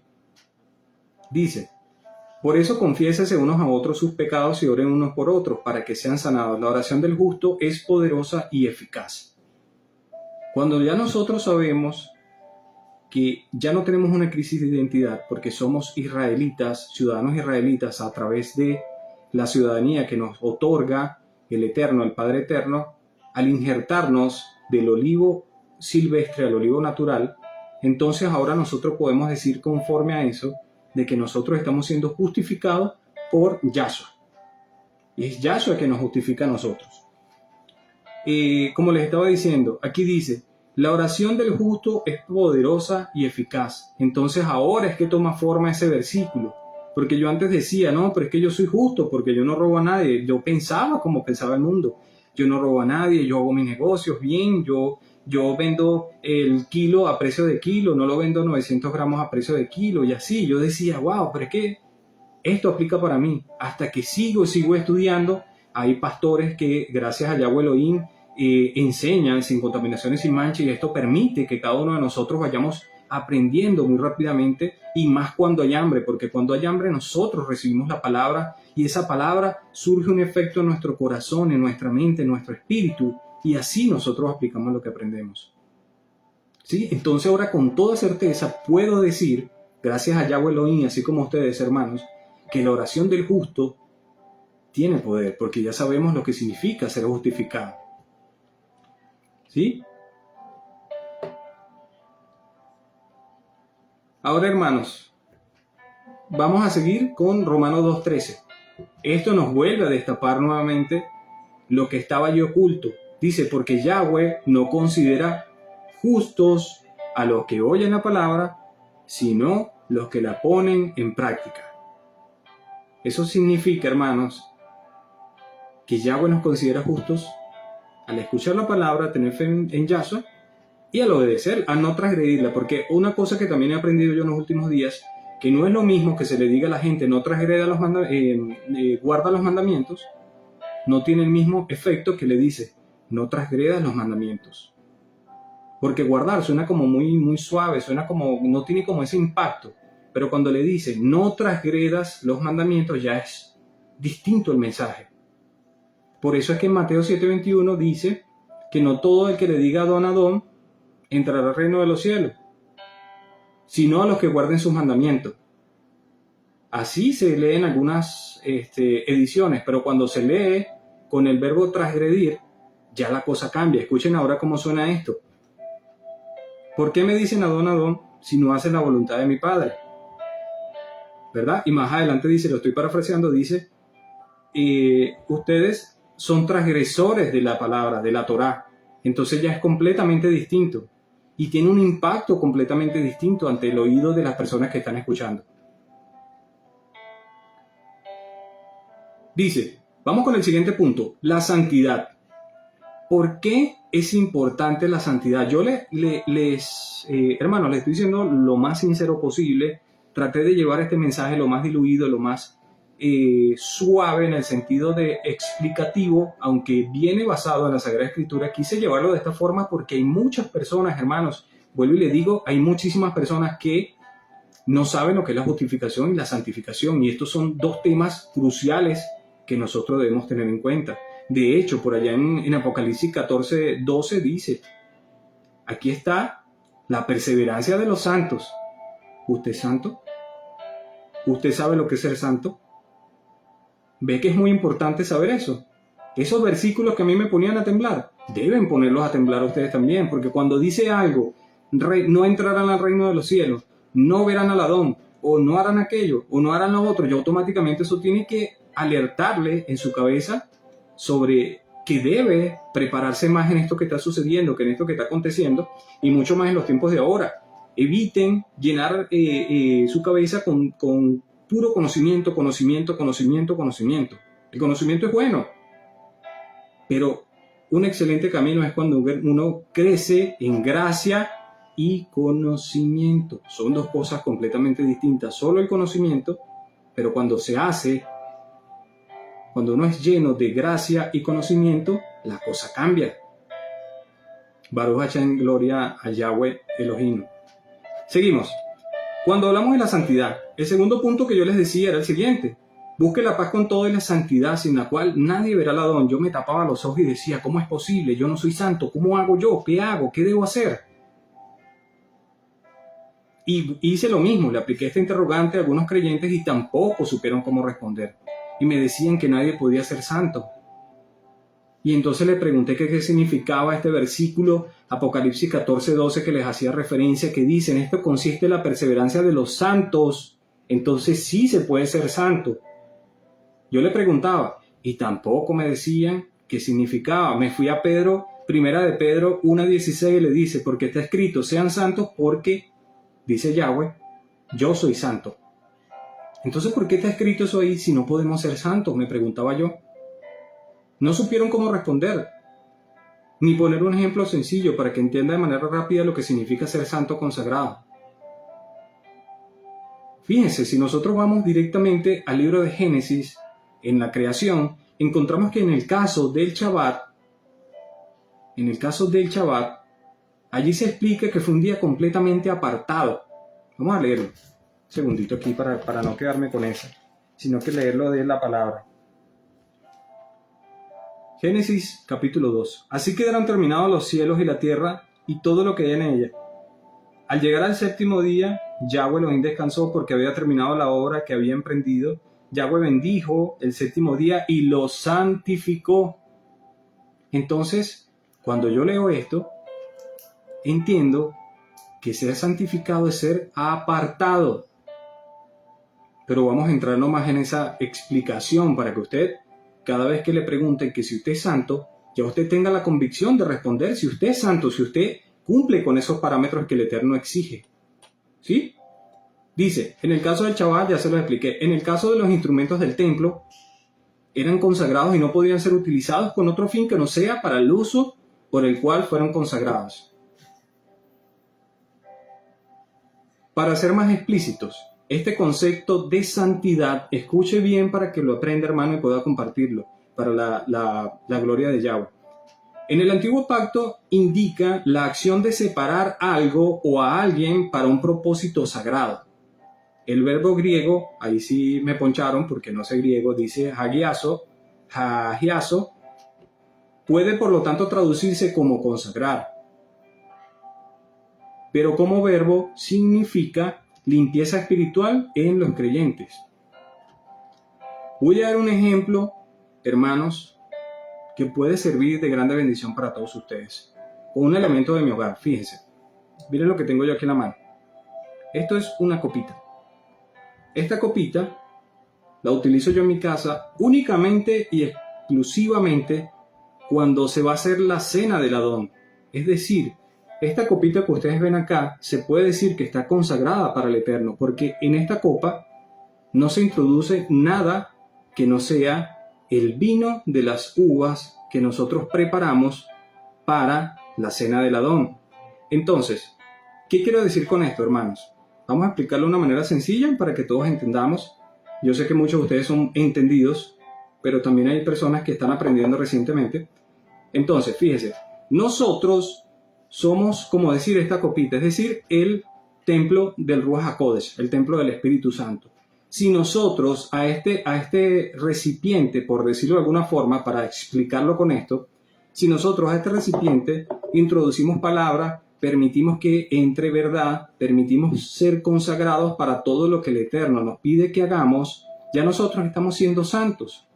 Dice: por eso confiésense unos a otros sus pecados y oren unos por otros para que sean sanados. La oración del justo es poderosa y eficaz. Cuando ya nosotros sabemos que ya no tenemos una crisis de identidad porque somos israelitas, ciudadanos israelitas a través de la ciudadanía que nos otorga el Eterno, el Padre Eterno, al injertarnos del olivo silvestre al olivo natural, entonces ahora nosotros podemos decir conforme a eso de que nosotros estamos siendo justificados por Yahshua. Y es Yahshua que nos justifica a nosotros. Como les estaba diciendo, aquí dice: la oración del justo es poderosa y eficaz. Entonces ahora es que toma forma ese versículo. Porque yo antes decía, no, pero es que yo soy justo porque yo no robo a nadie. Yo pensaba como pensaba el mundo. Yo no robo a nadie, yo hago mis negocios bien, yo vendo el kilo a precio de kilo, no lo vendo 900 gramos a precio de kilo y así. Yo decía, wow, pero es que esto aplica para mí. Hasta que sigo estudiando, hay pastores que gracias a Yahweh Elohim enseñan sin contaminación y sin mancha, y esto permite que cada uno de nosotros vayamos aprendiendo muy rápidamente, y más cuando hay hambre, porque cuando hay hambre nosotros recibimos la palabra y esa palabra surge un efecto en nuestro corazón, en nuestra mente, en nuestro espíritu, y así nosotros aplicamos lo que aprendemos. ¿Sí? Entonces ahora con toda certeza puedo decir, gracias a Yahweh Elohim, así como ustedes, hermanos, que la oración del justo tiene poder, porque ya sabemos lo que significa ser justificado. ¿Sí? Ahora, hermanos, vamos a seguir con Romanos 2:13. Esto nos vuelve a destapar nuevamente lo que estaba allí oculto. Dice, porque Yahweh no considera justos a los que oyen la palabra, sino los que la ponen en práctica. Eso significa, hermanos, que Yahweh nos considera justos al escuchar la palabra, tener fe en Yahshua y al obedecer, a no transgredirla. Porque una cosa que también he aprendido yo en los últimos días, que no es lo mismo que se le diga a la gente no transgreda guarda los mandamientos, no tiene el mismo efecto que le dice no transgredas los mandamientos. Porque guardar suena como muy suave, suena como, no tiene como ese impacto. Pero cuando le dice no transgredas los mandamientos, ya es distinto el mensaje. Por eso es que en Mateo 7:21 dice que no todo el que le diga Adón, Adón, entrará al reino de los cielos, sino a los que guarden sus mandamientos. Así se lee en algunas ediciones, pero cuando se lee con el verbo transgredir, ya la cosa cambia. Escuchen ahora cómo suena esto. ¿Por qué me dicen Adón, Adón, si no hacen la voluntad de mi Padre? ¿Verdad? Y más adelante dice, lo estoy parafraseando, dice, ustedes son transgresores de la palabra, de la Torá. Entonces ya es completamente distinto y tiene un impacto completamente distinto ante el oído de las personas que están escuchando. Dice, vamos con el siguiente punto, la santidad. ¿Por qué es importante la santidad? Yo hermanos, les estoy diciendo lo más sincero posible. Traté de llevar este mensaje lo más diluido, lo más suave en el sentido de explicativo, aunque viene basado en la Sagrada Escritura. Quise llevarlo de esta forma porque hay muchas personas, hermanos, vuelvo y les digo, hay muchísimas personas que no saben lo que es la justificación y la santificación, y estos son dos temas cruciales que nosotros debemos tener en cuenta. De hecho, por allá en Apocalipsis 14:12 dice, aquí está la perseverancia de los santos. ¿Usted es santo? ¿Usted sabe lo que es ser santo? ¿Ve que es muy importante saber eso? Esos versículos que a mí me ponían a temblar, deben ponerlos a temblar a ustedes también, porque cuando dice algo, no entrarán al reino de los cielos, no verán al Adón, o no harán aquello, o no harán lo otro, y automáticamente eso tiene que alertarle en su cabeza sobre que debe prepararse más en esto que está sucediendo, que en esto que está aconteciendo, y mucho más en los tiempos de ahora. Eviten llenar su cabeza con puro conocimiento. El conocimiento es bueno, pero un excelente camino es cuando uno crece en gracia y conocimiento. Son dos cosas completamente distintas. Solo el conocimiento, pero cuando uno es lleno de gracia y conocimiento, la cosa cambia. Baruch Hashem, gloria a Yahweh Elohim. Seguimos. Cuando hablamos de la santidad, el segundo punto que yo les decía era el siguiente. Busque la paz con todo y la santidad, sin la cual nadie verá al Adón. Yo me tapaba los ojos y decía, ¿cómo es posible? Yo no soy santo. ¿Cómo hago yo? ¿Qué hago? ¿Qué debo hacer? Y hice lo mismo. Le apliqué esta interrogante a algunos creyentes y tampoco supieron cómo responder. Y me decían que nadie podía ser santo. Y entonces le pregunté qué significaba este versículo, Apocalipsis 14:12, que les hacía referencia, que dice, en esto consiste la perseverancia de los santos, entonces sí se puede ser santo. Yo le preguntaba, y tampoco me decían qué significaba. Me fui a Pedro, primera de Pedro 1:16, y le dice, porque está escrito, sean santos porque, dice Yahweh, yo soy santo. Entonces, ¿por qué está escrito eso ahí si no podemos ser santos? Me preguntaba yo. No supieron cómo responder, ni poner un ejemplo sencillo para que entienda de manera rápida lo que significa ser santo consagrado. Fíjense, si nosotros vamos directamente al libro de Génesis, en la creación, encontramos que en el caso del Shabbat, allí se explica que fue un día completamente apartado. Vamos a leerlo. Un segundito aquí para no quedarme con eso, sino que leerlo de la palabra. Génesis capítulo 2. Así quedaron terminados los cielos y la tierra y todo lo que hay en ella. Al llegar al séptimo día, Yahweh Elohim descansó porque había terminado la obra que había emprendido Yahweh bendijo el séptimo día y lo santificó. Entonces, cuando yo leo esto, entiendo que ser santificado es ser apartado. Pero vamos a entrar nomás en esa explicación para que usted, cada vez que le pregunten que si usted es santo, ya usted tenga la convicción de responder si usted es santo, si usted cumple con esos parámetros que el Eterno exige. ¿Sí? Dice, en el caso del Shabbat, ya se lo expliqué, en el caso de los instrumentos del templo, eran consagrados y no podían ser utilizados con otro fin que no sea para el uso por el cual fueron consagrados. Para ser más explícitos, este concepto de santidad, escuche bien para que lo aprenda, hermano, y pueda compartirlo para la gloria de Yahweh. En el Antiguo Pacto indica la acción de separar algo o a alguien para un propósito sagrado. El verbo griego, ahí sí me poncharon porque no sé griego, dice hagiazo, puede por lo tanto traducirse como consagrar. Pero como verbo significa limpieza espiritual en los creyentes. Voy a dar un ejemplo, hermanos, que puede servir de grande bendición para todos ustedes. Con un elemento de mi hogar, fíjense. Miren lo que tengo yo aquí en la mano. Esto es una copita. Esta copita la utilizo yo en mi casa únicamente y exclusivamente cuando se va a hacer la cena del Adón. Es decir, esta copita que ustedes ven acá se puede decir que está consagrada para el Eterno, porque en esta copa no se introduce nada que no sea el vino de las uvas que nosotros preparamos para la cena del Adón. Entonces, ¿qué quiero decir con esto, hermanos? Vamos a explicarlo de una manera sencilla para que todos entendamos. Yo sé que muchos de ustedes son entendidos, pero también hay personas que están aprendiendo recientemente. Entonces, fíjense, nosotros somos, como decir, esta copita, es decir, el templo del Ruach HaKodesh, el templo del Espíritu Santo. Si nosotros a este recipiente, por decirlo de alguna forma, para explicarlo con esto, si nosotros a este recipiente introducimos palabra, permitimos que entre verdad, permitimos ser consagrados para todo lo que el Eterno nos pide que hagamos, ya nosotros estamos siendo santos.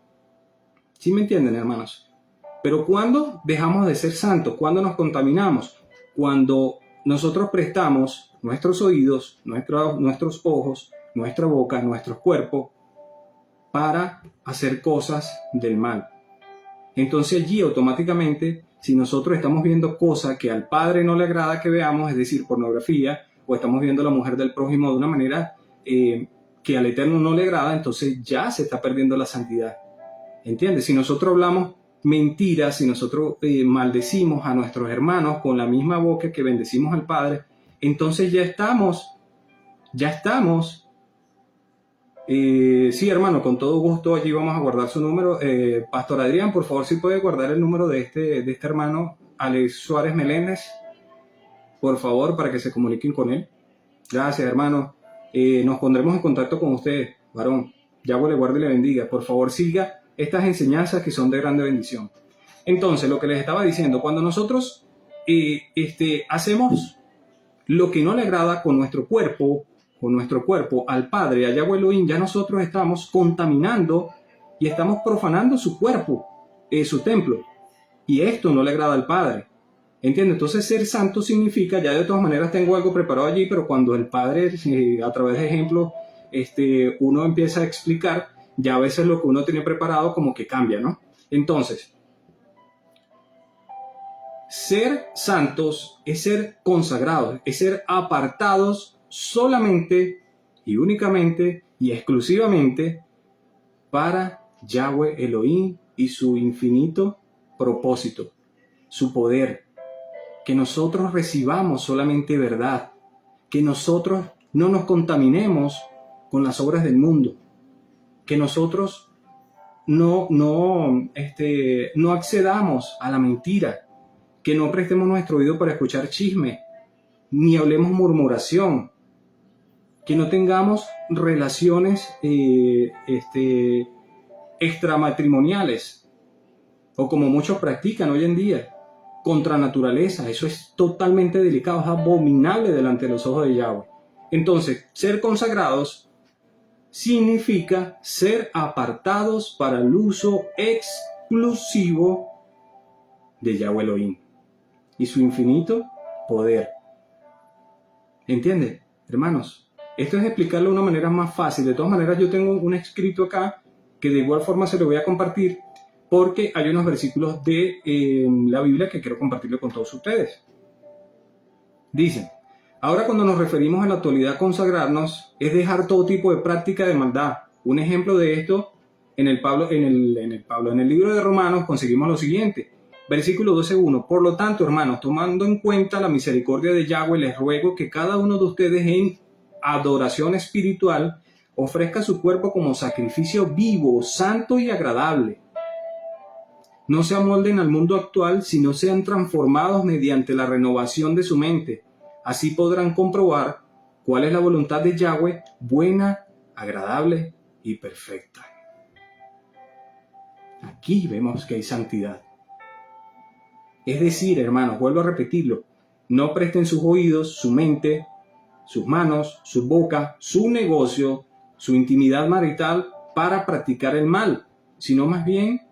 ¿Sí me entienden, hermanos? Pero ¿cuándo dejamos de ser santos? ¿Cuándo nos contaminamos? Cuando nosotros prestamos nuestros oídos, nuestros ojos, nuestra boca, nuestro cuerpo para hacer cosas del mal. Entonces allí automáticamente, si nosotros estamos viendo cosas que al Padre no le agrada que veamos, es decir, pornografía, o estamos viendo a la mujer del prójimo de una manera que al Eterno no le agrada, entonces ya se está perdiendo la santidad. ¿Entiendes? Si nosotros hablamos mentiras, si nosotros maldecimos a nuestros hermanos con la misma boca que bendecimos al Padre, entonces ya estamos. Sí, hermano, con todo gusto allí vamos a guardar su número. Pastor Adrián, por favor, si puede guardar el número de este hermano, Alex Suárez Meléndez, por favor, para que se comuniquen con él. Gracias, hermano. Nos pondremos en contacto con usted, varón. Yahweh le guarde y le bendiga. Por favor, siga estas enseñanzas que son de grande bendición. Entonces, lo que les estaba diciendo, cuando nosotros hacemos lo que no le agrada con nuestro cuerpo al Padre, a Yahweh Elohim, ya nosotros estamos contaminando y estamos profanando su cuerpo, su templo. Y esto no le agrada al Padre. ¿Entiendes? Entonces ser santo significa, ya de todas maneras tengo algo preparado allí, pero cuando el Padre, a través de ejemplos, uno empieza a explicar, ya a veces lo que uno tiene preparado como que cambia, ¿no? Entonces, ser santos es ser consagrados, es ser apartados solamente y únicamente y exclusivamente para Yahweh Elohim y su infinito propósito, su poder. Que nosotros recibamos solamente verdad, que nosotros no nos contaminemos con las obras del mundo, que nosotros no accedamos a la mentira, que no prestemos nuestro oído para escuchar chisme, ni hablemos murmuración, que no tengamos relaciones extramatrimoniales, o como muchos practican hoy en día, contra naturaleza. Eso es totalmente delicado, es abominable delante de los ojos de Yahweh. Entonces, ser consagrados significa ser apartados para el uso exclusivo de Yahweh Elohim y su infinito poder. ¿Entiende, hermanos? Esto es explicarlo de una manera más fácil. De todas maneras, yo tengo un escrito acá que de igual forma se lo voy a compartir porque hay unos versículos de la Biblia que quiero compartirlo con todos ustedes. Dicen: ahora, cuando nos referimos a la actualidad a consagrarnos, es dejar todo tipo de práctica de maldad. Un ejemplo de esto, en el libro de Romanos conseguimos lo siguiente. Versículo 12:1. Por lo tanto, hermanos, tomando en cuenta la misericordia de Yahweh, les ruego que cada uno de ustedes en adoración espiritual ofrezca su cuerpo como sacrificio vivo, santo y agradable. No se amolden al mundo actual, sino sean transformados mediante la renovación de su mente. Así podrán comprobar cuál es la voluntad de Yahweh, buena, agradable y perfecta. Aquí vemos que hay santidad. Es decir, hermanos, vuelvo a repetirlo, no presten sus oídos, su mente, sus manos, su boca, su negocio, su intimidad marital para practicar el mal, sino más bien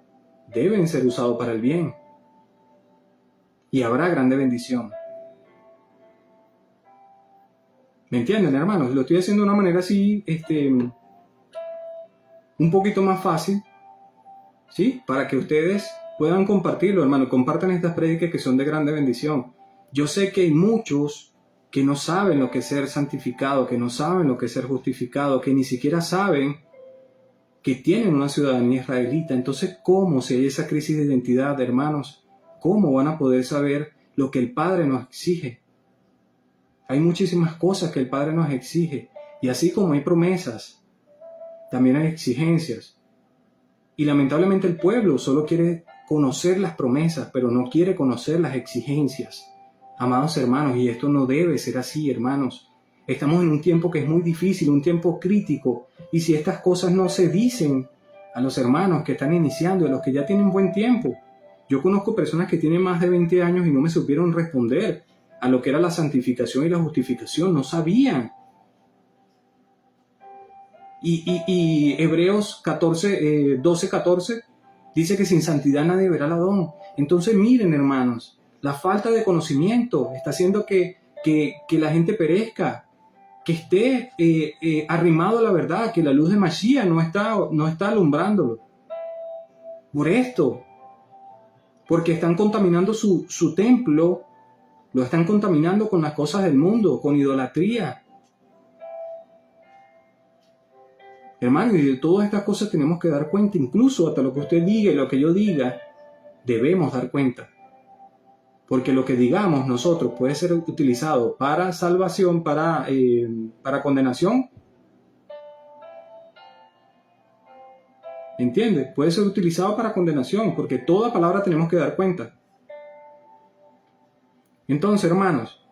deben ser usados para el bien. Y habrá grande bendición. ¿Me entienden, hermanos? Lo estoy haciendo de una manera así, un poquito más fácil, ¿sí? Para que ustedes puedan compartirlo, hermano. Compartan estas prédicas que son de grande bendición. Yo sé que hay muchos que no saben lo que es ser santificado, que no saben lo que es ser justificado, que ni siquiera saben que tienen una ciudadanía israelita. Entonces, ¿cómo, si hay esa crisis de identidad, hermanos? ¿Cómo van a poder saber lo que el Padre nos exige? Hay muchísimas cosas que el Padre nos exige. Y así como hay promesas, también hay exigencias. Y lamentablemente el pueblo solo quiere conocer las promesas, pero no quiere conocer las exigencias. Amados hermanos, y esto no debe ser así, hermanos. Estamos en un tiempo que es muy difícil, un tiempo crítico. Y si estas cosas no se dicen a los hermanos que están iniciando, a los que ya tienen buen tiempo. Yo conozco personas que tienen más de 20 años y no me supieron responder a lo que era la santificación y la justificación. No sabían. Y Hebreos 12:14 dice que sin santidad nadie verá al Adón. Entonces miren, hermanos, la falta de conocimiento está haciendo que la gente perezca, que esté arrimado a la verdad, que la luz de Mashiach no está alumbrándolo. Por esto, porque están contaminando su templo, lo están contaminando con las cosas del mundo, con idolatría. Hermano, y de todas estas cosas tenemos que dar cuenta, incluso hasta lo que usted diga y lo que yo diga, debemos dar cuenta. Porque lo que digamos nosotros puede ser utilizado para salvación, para condenación. ¿Entiende? Puede ser utilizado para condenación, porque toda palabra tenemos que dar cuenta. Entonces, hermanos,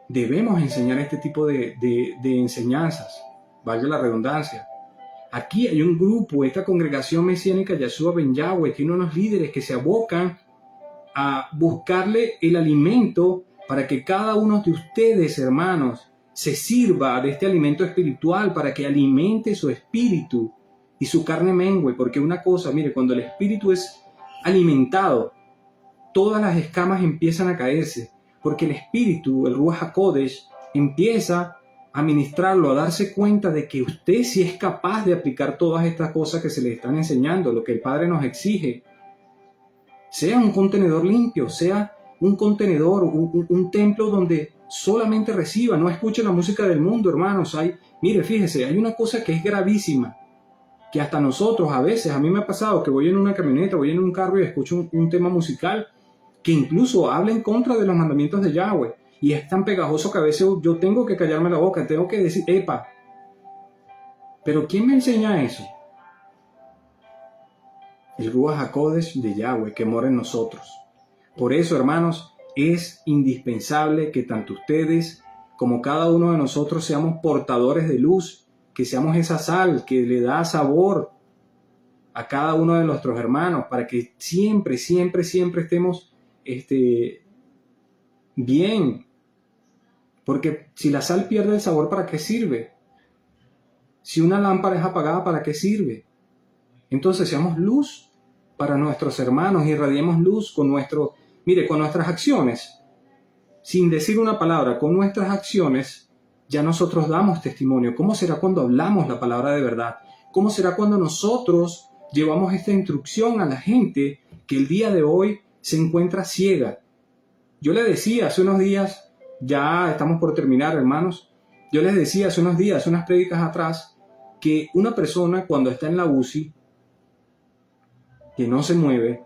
debemos enseñar este tipo de enseñanzas, valga la redundancia. Aquí hay un grupo, esta congregación mesiánica Yahshua Ben Yahweh, tiene unos líderes que se abocan a buscarle el alimento para que cada uno de ustedes, hermanos, se sirva de este alimento espiritual para que alimente su espíritu y su carne mengue. Porque una cosa, mire, cuando el espíritu es alimentado, todas las escamas empiezan a caerse, porque el espíritu, el Ruach HaKodesh, empieza a ministrarlo, a darse cuenta de que usted sí es capaz de aplicar todas estas cosas que se le están enseñando, lo que el Padre nos exige. Sea un contenedor limpio, sea un contenedor, un templo donde solamente reciba, no escuche la música del mundo, hermanos. Mire, fíjese, hay una cosa que es gravísima, que hasta nosotros a veces, a mí me ha pasado que voy en una camioneta, voy en un carro y escucho un tema musical que incluso habla en contra de los mandamientos de Yahweh. Y es tan pegajoso que a veces yo tengo que callarme la boca, tengo que decir, epa. Pero ¿quién me enseña eso? El Ruach HaKodesh de Yahweh que mora en nosotros. Por eso, hermanos, es indispensable que tanto ustedes como cada uno de nosotros seamos portadores de luz, que seamos esa sal que le da sabor a cada uno de nuestros hermanos, para que siempre, siempre, siempre estemos bien. Porque si la sal pierde el sabor, ¿para qué sirve? Si una lámpara es apagada, ¿para qué sirve? Entonces seamos luz para nuestros hermanos, irradiemos luz con nuestras acciones. Sin decir una palabra, con nuestras acciones, ya nosotros damos testimonio. ¿Cómo será cuando hablamos la palabra de verdad? ¿Cómo será cuando nosotros llevamos esta instrucción a la gente que el día de hoy se encuentra ciega? Yo le decía hace unos días, ya estamos por terminar, hermanos, yo les decía hace unos días, unas prédicas atrás, que una persona cuando está en la UCI, que no se mueve,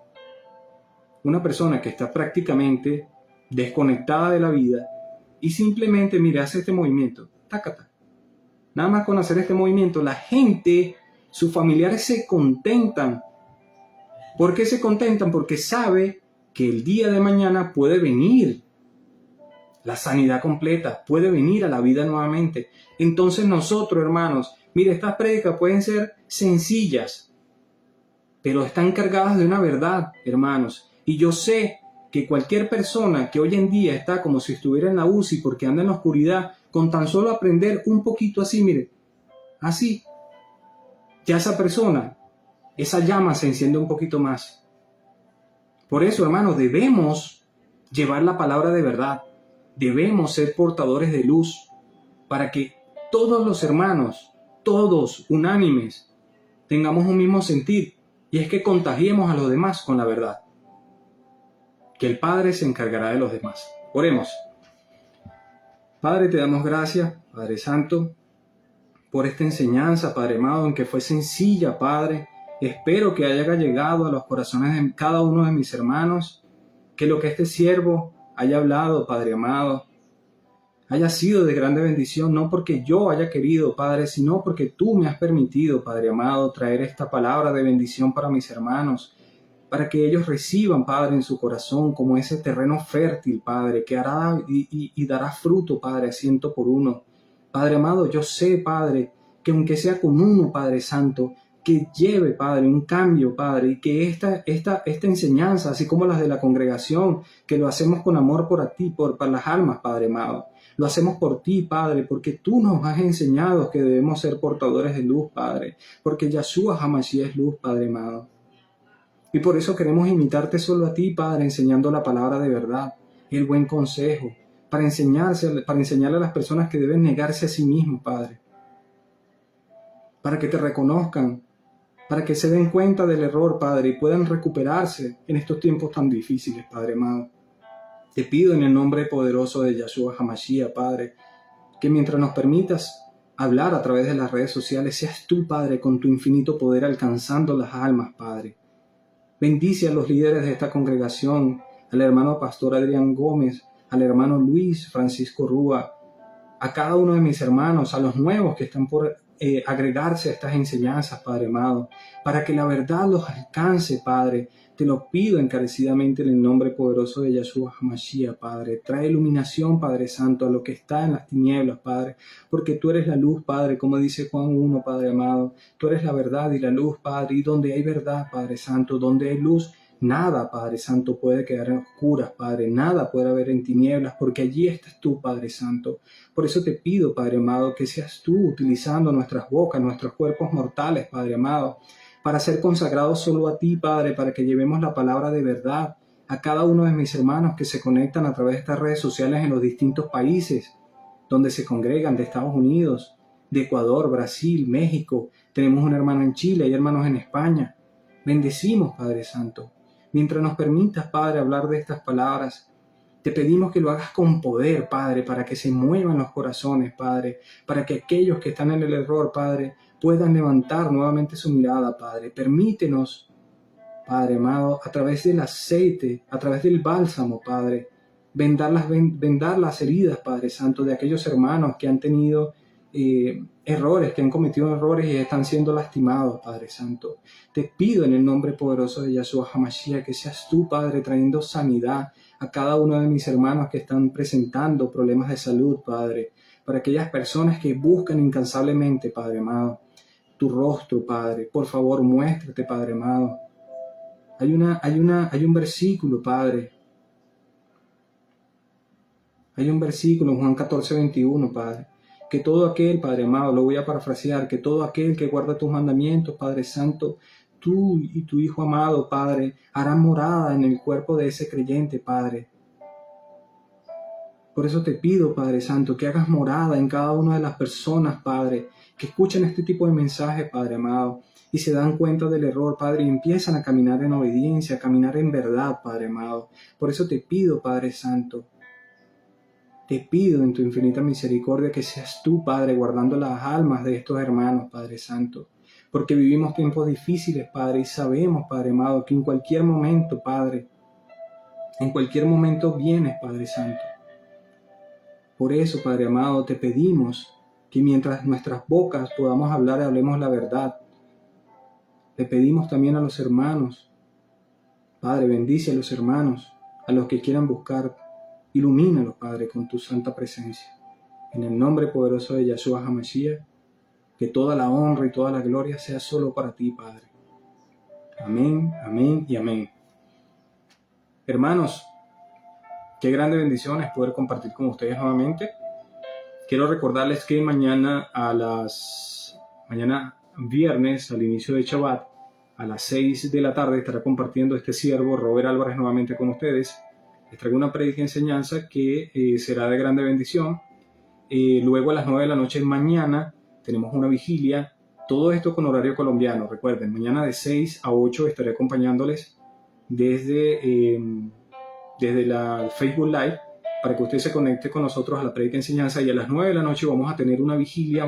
una persona que está prácticamente desconectada de la vida y simplemente, mire, hace este movimiento, tácata. Nada más con hacer este movimiento, la gente, sus familiares se contentan. ¿Por qué se contentan? Porque sabe que el día de mañana puede venir la sanidad completa, puede venir a la vida nuevamente. Entonces nosotros, hermanos, mire, estas prédicas pueden ser sencillas, pero están cargadas de una verdad, hermanos. Y yo sé que cualquier persona que hoy en día está como si estuviera en la UCI porque anda en la oscuridad, con tan solo aprender un poquito así, mire, así, ya esa persona, esa llama se enciende un poquito más. Por eso, hermanos, debemos llevar la palabra de verdad. Debemos ser portadores de luz para que todos los hermanos, todos unánimes, tengamos un mismo sentir. Y es que contagiemos a los demás con la verdad. Que el Padre se encargará de los demás. Oremos. Padre, te damos gracias, Padre Santo, por esta enseñanza, Padre amado, en que fue sencilla, Padre. Espero que haya llegado a los corazones de cada uno de mis hermanos, que lo que este siervo haya hablado, Padre amado, haya sido de grande bendición, no porque yo haya querido, Padre, sino porque tú me has permitido, Padre amado, traer esta palabra de bendición para mis hermanos, para que ellos reciban, Padre, en su corazón como ese terreno fértil, Padre, que hará y dará fruto, Padre, 100 por 1. Padre amado, yo sé, Padre, que aunque sea con uno, Padre Santo, que lleve, Padre, un cambio, Padre, y que esta enseñanza, así como las de la congregación, que lo hacemos con amor por ti, para las almas, Padre amado, lo hacemos por ti, Padre, porque tú nos has enseñado que debemos ser portadores de luz, Padre, porque Yahshua Hamashiach es luz, Padre amado. Y por eso queremos imitarte solo a ti, Padre, enseñando la palabra de verdad, el buen consejo, para enseñarle a las personas que deben negarse a sí mismos, Padre, para que te reconozcan, para que se den cuenta del error, Padre, y puedan recuperarse en estos tiempos tan difíciles, Padre amado. Te pido en el nombre poderoso de Yahshua Hamashiach, Padre, que mientras nos permitas hablar a través de las redes sociales, seas tú, Padre, con tu infinito poder alcanzando las almas, Padre. Bendice a los líderes de esta congregación, al hermano pastor Adrián Gómez, al hermano Luis Francisco Rúa, a cada uno de mis hermanos, a los nuevos que están por agregarse a estas enseñanzas, Padre amado, para que la verdad los alcance, Padre. Te lo pido encarecidamente en el nombre poderoso de Yahshua Hamashiach, Padre. Trae iluminación, Padre Santo, a lo que está en las tinieblas, Padre, porque tú eres la luz, Padre, como dice Juan 1, Padre amado. Tú eres la verdad y la luz, Padre, y donde hay verdad, Padre Santo, donde hay luz, nada, Padre Santo, puede quedar en oscuras, Padre. Nada puede haber en tinieblas, porque allí estás tú, Padre Santo. Por eso te pido, Padre amado, que seas tú utilizando nuestras bocas, nuestros cuerpos mortales, Padre amado, para ser consagrados solo a ti, Padre, para que llevemos la palabra de verdad a cada uno de mis hermanos que se conectan a través de estas redes sociales en los distintos países donde se congregan, de Estados Unidos, de Ecuador, Brasil, México. Tenemos un hermano en Chile, hay hermanos en España. Bendecimos, Padre Santo. Mientras nos permitas, Padre, hablar de estas palabras, te pedimos que lo hagas con poder, Padre, para que se muevan los corazones, Padre, para que aquellos que están en el error, Padre, puedan levantar nuevamente su mirada, Padre. Permítenos, Padre amado, a través del aceite, a través del bálsamo, Padre, vendar las heridas, Padre Santo, de aquellos hermanos que han tenido errores, que han cometido errores y están siendo lastimados, Padre Santo. Te pido en el nombre poderoso de Yahshua Hamashiach que seas tú, Padre, trayendo sanidad a cada uno de mis hermanos que están presentando problemas de salud, Padre, para aquellas personas que buscan incansablemente, Padre amado, tu rostro, Padre. Por favor, muéstrate, Padre amado. Hay un versículo, Padre. Hay un versículo en Juan 14:21, Padre, que todo aquel, Padre amado, lo voy a parafrasear, que todo aquel que guarda tus mandamientos, Padre Santo, tú y tu Hijo amado, Padre, harán morada en el cuerpo de ese creyente, Padre. Por eso te pido, Padre Santo, que hagas morada en cada una de las personas, Padre, que escuchan este tipo de mensajes, Padre amado, y se dan cuenta del error, Padre, y empiezan a caminar en obediencia, a caminar en verdad, Padre amado. Por eso te pido, Padre Santo, te pido en tu infinita misericordia que seas tú, Padre, guardando las almas de estos hermanos, Padre Santo. Porque vivimos tiempos difíciles, Padre, y sabemos, Padre amado, que en cualquier momento, Padre, en cualquier momento vienes, Padre Santo. Por eso, Padre amado, te pedimos que mientras nuestras bocas podamos hablar, hablemos la verdad. Le pedimos también a los hermanos, Padre, bendice a los hermanos, a los que quieran buscar, ilumínalos, Padre, con tu santa presencia. En el nombre poderoso de Yahshua HaMashiach, que toda la honra y toda la gloria sea solo para ti, Padre. Amén, amén y amén. Hermanos, qué grande bendición es poder compartir con ustedes nuevamente. Quiero recordarles que mañana viernes, al inicio de Shabbat, a las 6 de la tarde, estará compartiendo este siervo, Robert Álvarez, nuevamente con ustedes. Les traigo una prédica enseñanza que será de grande bendición. Luego a las 9 de la noche mañana tenemos una vigilia. Todo esto con horario colombiano. Recuerden, mañana de 6 a 8 estaré acompañándoles desde la Facebook Live para que usted se conecte con nosotros a la prédica enseñanza, y a las 9 de la noche vamos a tener una vigilia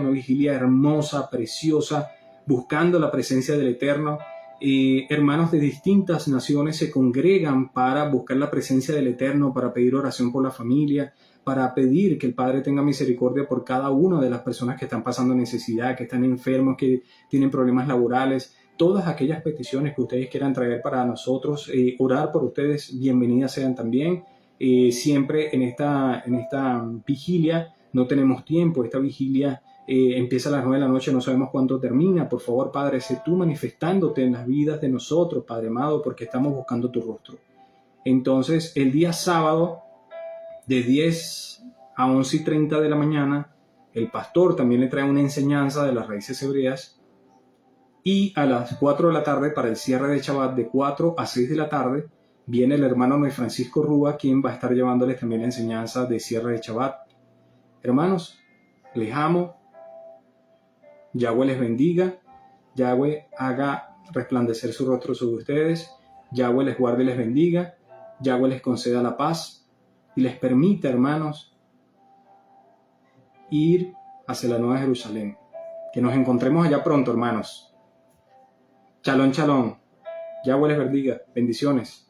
hermosa, preciosa, buscando la presencia del Eterno. Hermanos de distintas naciones se congregan para buscar la presencia del Eterno, para pedir oración por la familia, para pedir que el Padre tenga misericordia por cada una de las personas que están pasando necesidad, que están enfermos, que tienen problemas laborales. Todas aquellas peticiones que ustedes quieran traer para nosotros, orar por ustedes, bienvenidas sean también. Siempre en esta vigilia no tenemos tiempo. Esta vigilia empieza a las 9 de la noche, no sabemos cuándo termina. Por favor, Padre, sé tú manifestándote en las vidas de nosotros, Padre amado, porque estamos buscando tu rostro. Entonces, el día sábado, de 10 a 11:30 de la mañana, el pastor también le trae una enseñanza de las raíces hebreas. Y a las 4 de la tarde, para el cierre de Shabbat, de 4 a 6 de la tarde, viene el hermano Noé Francisco Rúa, quien va a estar llevándoles también la enseñanza de cierre de Shabbat. Hermanos, les amo. Yahweh les bendiga. Yahweh haga resplandecer su rostro sobre ustedes. Yahweh les guarde y les bendiga. Yahweh les conceda la paz y les permita, hermanos, ir hacia la Nueva Jerusalén. Que nos encontremos allá pronto, hermanos. Shalom, shalom. Yahweh les bendiga. Bendiciones.